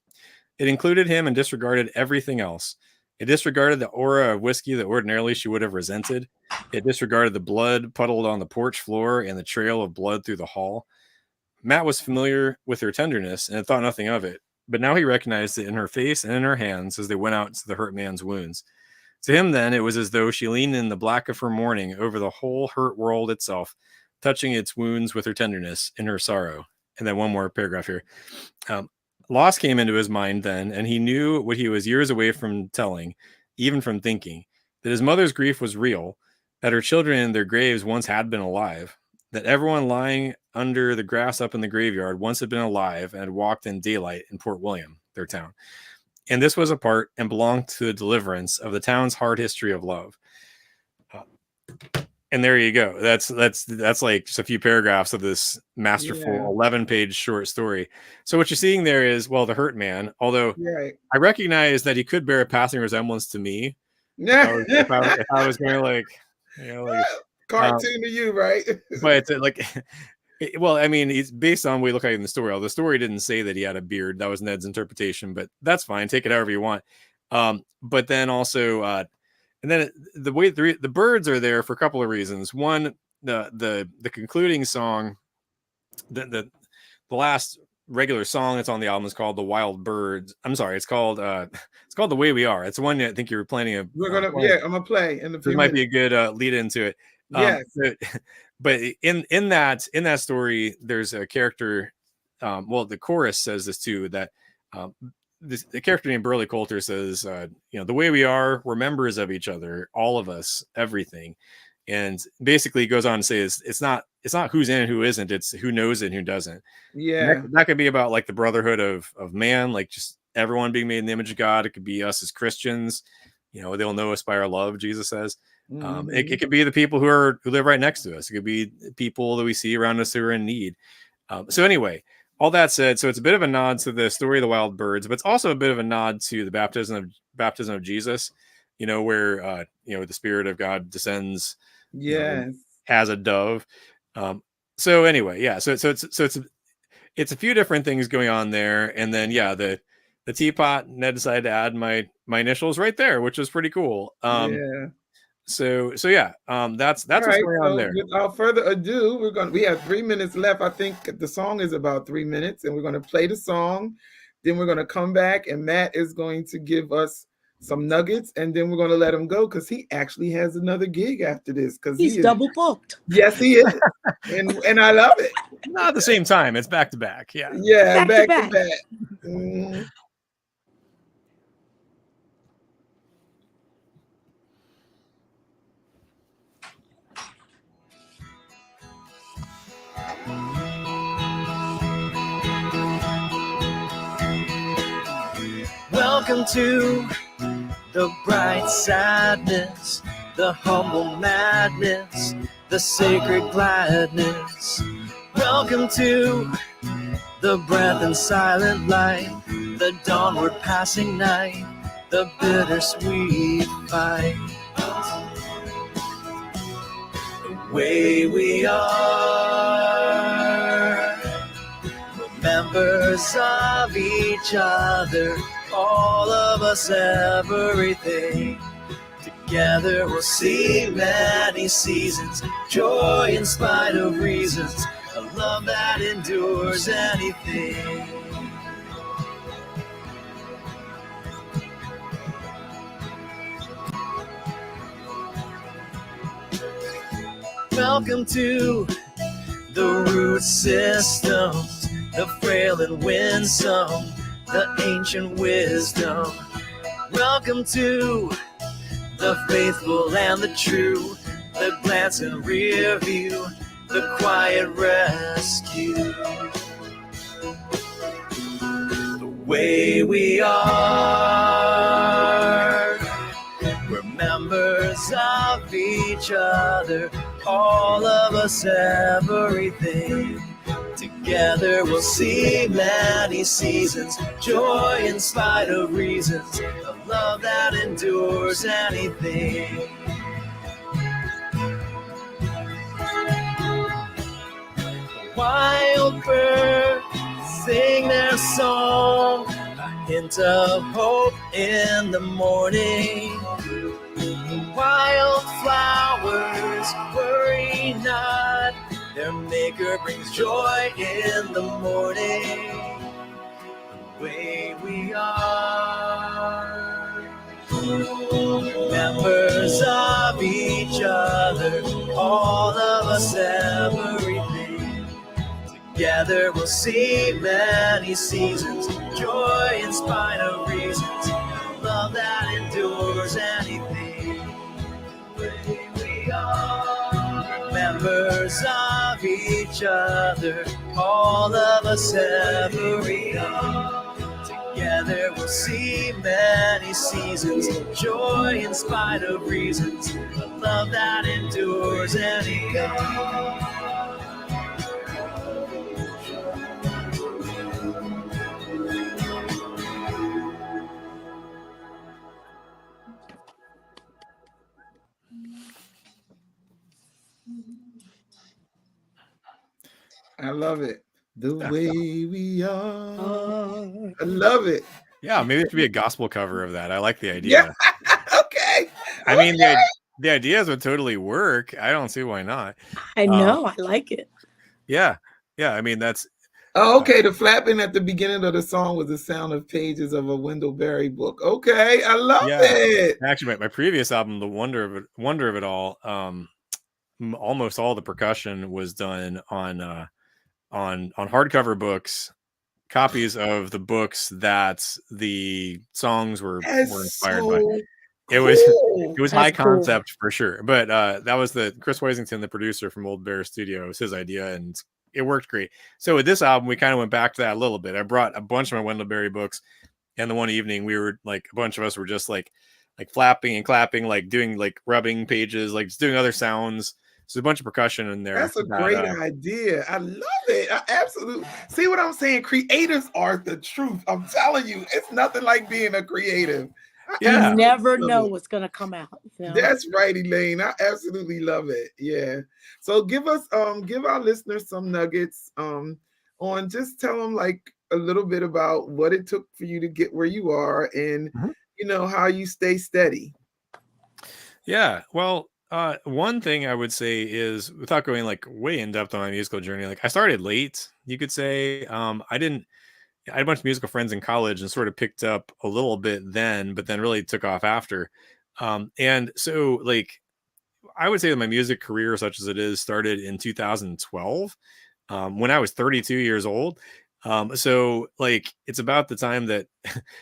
It included him and disregarded everything else. It disregarded the aura of whiskey that ordinarily she would have resented. It disregarded the blood puddled on the porch floor and the trail of blood through the hall. Matt was familiar with her tenderness and had thought nothing of it, but now he recognized it in her face and in her hands as they went out to the hurt man's wounds. To him, then, it was as though she leaned in the black of her mourning over the whole hurt world itself, touching its wounds with her tenderness in her sorrow. And then one more paragraph here. Loss came into his mind then, and he knew what he was years away from telling, even from thinking, that his mother's grief was real, that her children in their graves once had been alive, that everyone lying under the grass up in the graveyard once had been alive and had walked in daylight in Port William, their town. And this was a part and belonged to the deliverance of the town's hard history of love. And there you go. That's like just a few paragraphs of this masterful 11-page short story. So what you're seeing there is, well, the hurt man, although I recognize that he could bear a passing resemblance to me. Yeah. If I was going like, cartoon to you, right? But like, Well, I mean, it's based on what we look like in the story. The story didn't say that he had a beard. That was Ned's interpretation, but that's fine. Take it however you want. But then also, and then the way the birds are there for a couple of reasons. One, the concluding song, the last regular song that's on the album is called "The Wild Birds." I'm sorry, it's called "The Way We Are." It's the one that I think you were planning on. We're gonna, yeah, I'm gonna play in a This few might be minutes. a good lead into it. Yes. But in that story, there's a character. Well, the chorus says this too, that the character named Burley Coulter says, the way we are, we're members of each other, all of us, everything, and basically goes on to say it's not who's in and who isn't, it's who knows it and who doesn't. Yeah. That could be about like the brotherhood of man, like just everyone being made in the image of God. It could be us as Christians. They'll know us by our love, Jesus says. It could be the people who live right next to us. It could be people that we see around us who are in need. So anyway, all that said, so it's a bit of a nod to the story of the wild birds, but it's also a bit of a nod to the baptism of Jesus. Where the Spirit of God descends. Yes. As a dove. So anyway, yeah. So it's a few different things going on there, and then the teapot. Ned decided to add my initials right there, which was pretty cool. Yeah. So yeah, that's All what's right, going on so there. without further ado, we have 3 minutes left. I think the song is about 3 minutes, and we're going to play the song. Then we're going to come back, and Matt is going to give us some nuggets, and then we're going to let him go because he actually has another gig after this. Because He's double booked. Yes, he is, and I love it. Not at the same time; it's back to back. Yeah, Yeah, Back to back to back. back. Mhm. Welcome to the bright sadness, the humble madness, the sacred gladness. Welcome to the breath and silent light, the dawnward passing night, the bittersweet fight. The way we are, we're members of each other, all of us, everything. Together we'll see many seasons, joy in spite of reasons, a love that endures anything. Welcome to the root systems, the frail and winsome, the ancient wisdom. Welcome to the faithful and the true, the glance and rear view, the quiet rescue. The way we are, we're members of each other, all of us, everything. Together we'll see many seasons, joy in spite of reasons, a love that endures anything. Wild birds sing their song, a hint of hope in the morning. Wildflowers worry not, their maker brings joy in the morning. The way we are, members of each other, all of us, everything. Together we'll see many seasons, joy in spite of reasons, love that endures anything. The way we are, members of each other, all of us, everything. Together we'll see many seasons, joy in spite of reasons, a love that endures anything. I love it. The Yeah. way we are. I love it. Yeah, maybe it should be a gospel cover of that. I like the Yeah. idea. Okay. I mean, the ideas would totally work. I don't see why not. I know. I like it. Yeah. Yeah. I mean, that's Oh, okay. The flapping at the beginning of the song was the sound of pages of a Wendell Berry book. Okay. I love yeah. it. Actually, my previous album, The Wonder of It All, almost all the percussion was done on hardcover books, copies of the books that the songs were That's inspired by. so It was cool. it was high That's cool. concept for sure, but that was the Chris Weisington, the producer from Old Bear Studio, it was his idea, and it worked great. So with this album, we kind of went back to that a little bit. I brought a bunch of my Wendell Berry books, and the one evening we were like, a bunch of us were just like flapping and clapping, like doing like rubbing pages, like just doing other sounds. So a bunch of percussion in there. That's a great idea. I love it. I absolutely see what I'm saying. Creators are the truth. I'm telling you, it's nothing like being a creative. Yeah. You never know what's going to come out. You know? That's right, Elaine. I absolutely love it. Yeah. So give our listeners some nuggets on just tell them like a little bit about what it took for you to get where you are and how you stay steady. Yeah. Well, one thing I would say is, without going like way in depth on my musical journey, like I started late, you could say. I had a bunch of musical friends in college and sort of picked up a little bit then, but then really took off after. And so like I would say that my music career, such as it is, started in 2012, when I was 32 years old. So like it's about the time that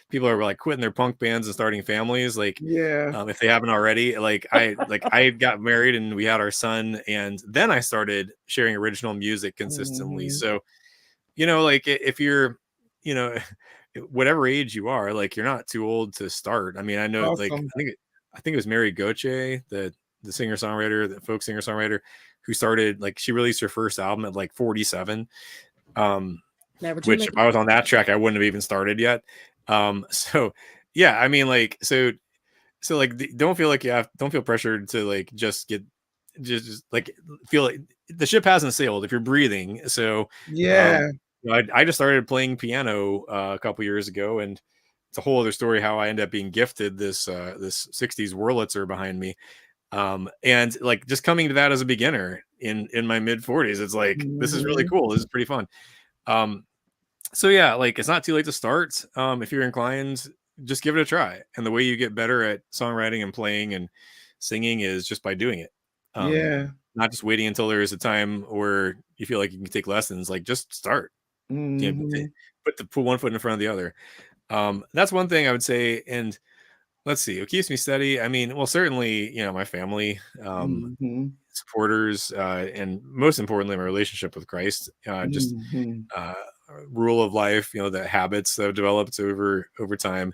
people are like quitting their punk bands and starting families, like if they haven't already. I got married and we had our son, and then I started sharing original music consistently. So like if you're whatever age you are, like you're not too old to start. I mean, I know like Awesome. I think it was Mary Gauthier, the singer-songwriter, the folk singer-songwriter, who started, like, she released her first album at like 47. Which if I was on that track, I wouldn't have even started yet. So yeah, I mean, like, so like don't feel pressured to like just like feel like the ship hasn't sailed if you're breathing. So I just started playing piano a couple years ago, and it's a whole other story how I ended up being gifted this 60s Wurlitzer behind me. And like just coming to that as a beginner in my mid 40s, it's like this is really cool. This is pretty fun. So yeah, like it's not too late to start. If you're inclined, just give it a try. And the way you get better at songwriting and playing and singing is just by doing it. Not just waiting until there is a time where you feel like you can take lessons. Like just start. Put one foot in front of the other. That's one thing I would say. And let's see, what keeps me steady. I mean, well, certainly, my family, supporters, and most importantly, my relationship with Christ. Just rule of life, the habits that have developed over time,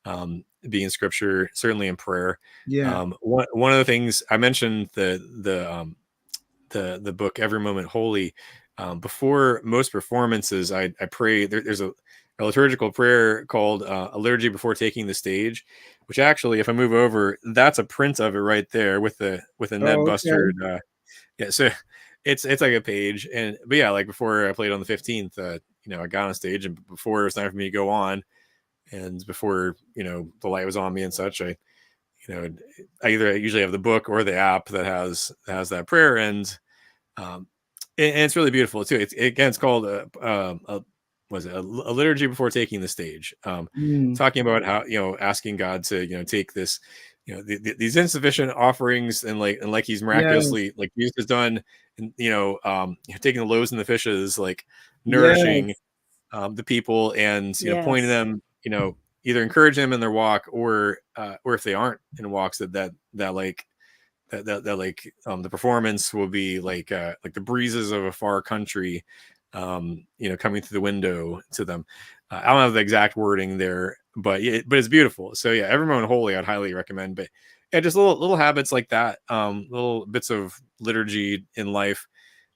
being in scripture, certainly in prayer. One of the things I mentioned, the book Every Moment Holy. Before most performances, I pray. There's a liturgical prayer called a liturgy before taking the stage, which actually, if I move over, that's a print of it right there with a Ned Bustard. Yeah, so it's like a page, but yeah, like before I played on the 15th, I got on stage, and before it was time for me to go on, and before the light was on me and such, I usually have the book or the app that has that prayer, and it's really beautiful too. It's called a liturgy before taking the stage, talking about how asking God to take this these insufficient offerings, and like he's miraculously like Jesus has done, and taking the loaves and the fishes, like nourishing the people, and pointing them, either encourage them in their walk, or if they aren't in walks, that the performance will be like the breezes of a far country, coming through the window to them. I don't have the exact wording there, but it's beautiful. So yeah, Every Moment Holy I'd highly recommend. But yeah, just little habits like that, little bits of liturgy in life.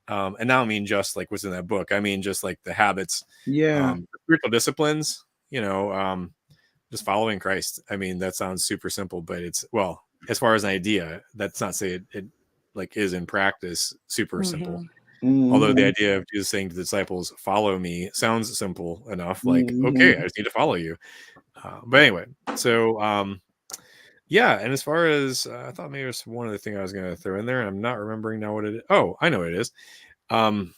And now I mean just like what's in that book. I mean just like the habits, spiritual disciplines, just following Christ. I mean, that sounds super simple, but it's, as far as an idea, that's not say it like is in practice super simple. Although the Mhm. idea of Jesus saying to the disciples, "Follow me," sounds simple enough. Like, okay, I Mhm. just need to follow you. But anyway, so yeah. And as far as I thought, maybe there's one other thing I was going to throw in there, and I'm not remembering now what it is. Oh, I know what it is. Um,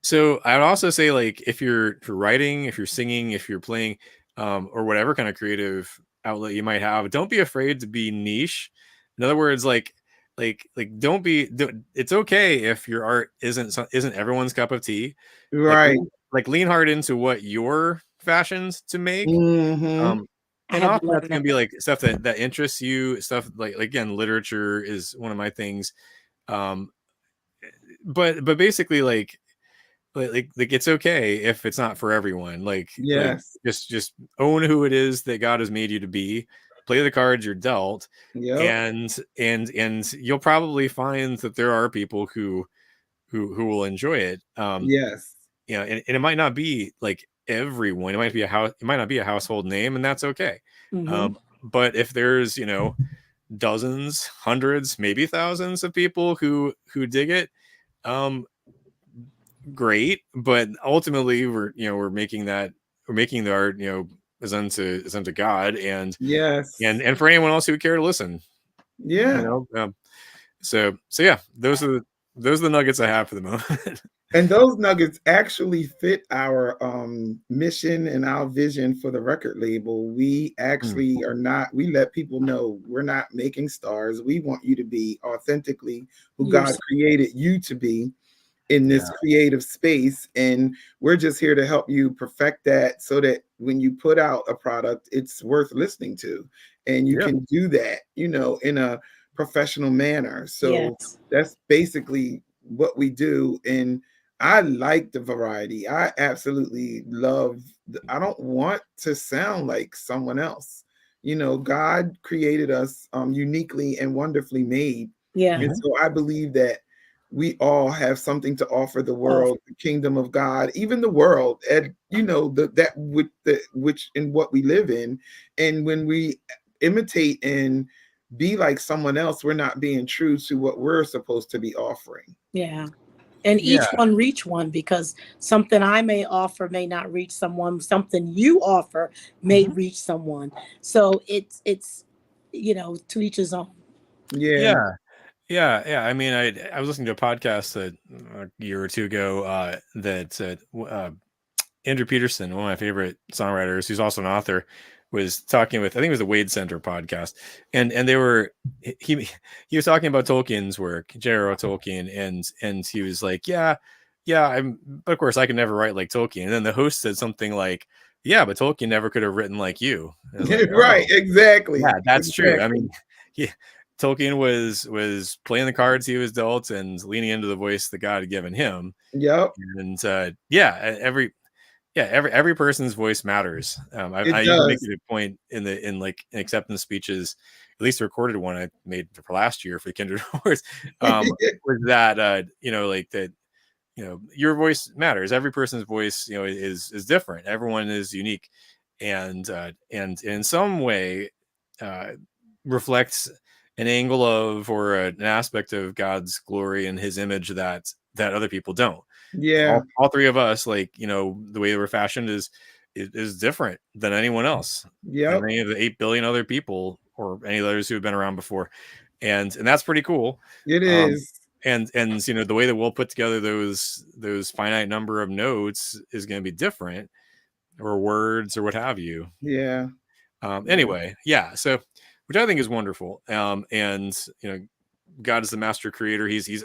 so I would also say, like, if you're writing, if you're singing, if you're playing, or whatever kind of creative outlet you might have, don't be afraid to be niche. In other words, don't be. It's okay if your art isn't everyone's cup of tea. Like, Right. lean hard into what you're fashioned to make. Mhm. Um, I and had to often that's learn gonna that. be like stuff that interests you. Stuff like again, literature is one of my things. Um, but basically it's okay if it's not for everyone. Yes. Just own who it is that God has made you to be. Play the cards you're dealt, Yep. and you'll probably find that there are people who will enjoy it. Yes. And it might not be like everyone. It might not be a household name, and that's okay. Hmm. But if there's dozens, hundreds, maybe thousands of people who dig it, um, great. But ultimately, we're making the art, as unto God, Yes. and for anyone else who would care to listen, you Yeah. know. So yeah, those are the nuggets I have for the moment. And those nuggets actually fit our mission and our vision for the record label. We Hmm. actually are not, we let people know we're not making stars. We want you to be authentically who You're God so created you to be in Yeah, this creative space. And we're just here to help you perfect that so that when you put out a product, it's worth listening to. And you yeah, can do that, in a professional manner. So yes. that's basically what we do. And I like the variety. I absolutely love, I don't want to sound like someone else. God created us uniquely and wonderfully made. Yeah. And mhm, so I believe that we all have something to offer the Oh, world, the kingdom of God, even the world, and which in what we live in. And when we imitate and be like someone else, we're not being true to what we're supposed to be offering. yeah. And yeah, each one reach one, because something I may offer may not reach someone. Something you offer may mhm, reach someone. So it's to each his own. Yeah, yeah. Yeah. I mean, I was listening to a podcast a year or two ago that said Andrew Peterson, one of my favorite songwriters, who's also an author, was talking with, I think it was the Wade Center podcast, and they were he was talking about Tolkien's work, J.R.R. Tolkien, and he was like, yeah, but of course I could never write like Tolkien. And then the host said something like, yeah, but Tolkien never could have written like you. And I was like, right, oh, yeah, exactly, that's true. I exactly. mean, he, Tolkien was playing the cards he was dealt and leaning into the voice that God had given him. Yep, And every person's voice matters. I it even make does. it a point in acceptance speeches, at least the recorded one I made for last year for the Kindred Awards, was that like that, your voice matters. Every person's voice, is different. Everyone is unique, and in some way uh, reflects an angle of or an aspect of God's glory and His image that other people don't. Yeah, All three of us, the way we're fashioned is different than anyone else, than yep, any of the 8 billion other people or any others who have been around before, and that's pretty cool. it um is. and the way that we'll put together those finite number of notes is going to be different, or words or what have you. Yeah, yeah, Anyway, yeah, so, which I think is wonderful. And God is the master creator. He's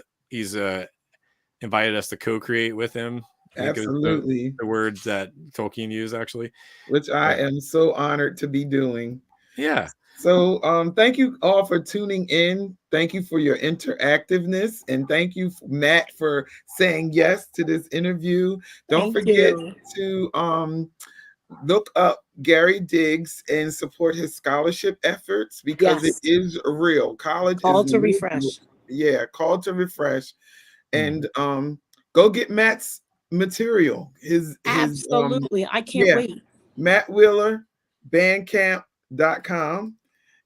invited us to co-create with him. I think it was absolutely. the words that Tolkien used, actually. Which I But am so honored to be doing. yeah, So, thank you all for tuning in. Thank you for your interactiveness. And thank you, Matt, for saying yes to this interview. Don't Thank forget you. to look up Gary Diggs and support his scholarship efforts because it Yes. is real. College is Call to real. refresh. Yeah, call to refresh. mm, And go get Matt's material. His Absolutely. I can't yeah, wait. Matt Wheeler, bandcamp.com,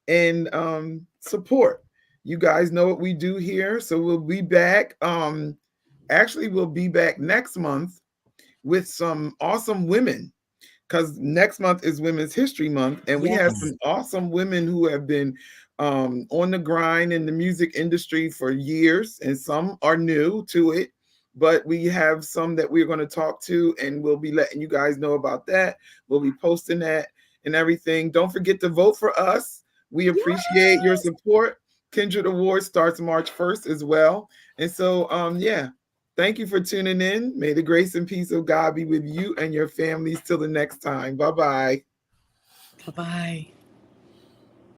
and support. You guys know what we do here, so we'll be back actually will be back next month with some awesome women, because next month is Women's History Month, and we have Yes. some awesome women who have been on the grind in the music industry for years, and some are new to it. But we have some that we're going to talk to, and we'll be letting you guys know about that. We'll be posting that and everything. Don't forget to vote for us. We appreciate your support. Kindred Awards starts March 1st as well. And so, yeah, thank you for tuning in. May the grace and peace of God be with you and your families till the next time. Bye-bye. Bye-bye.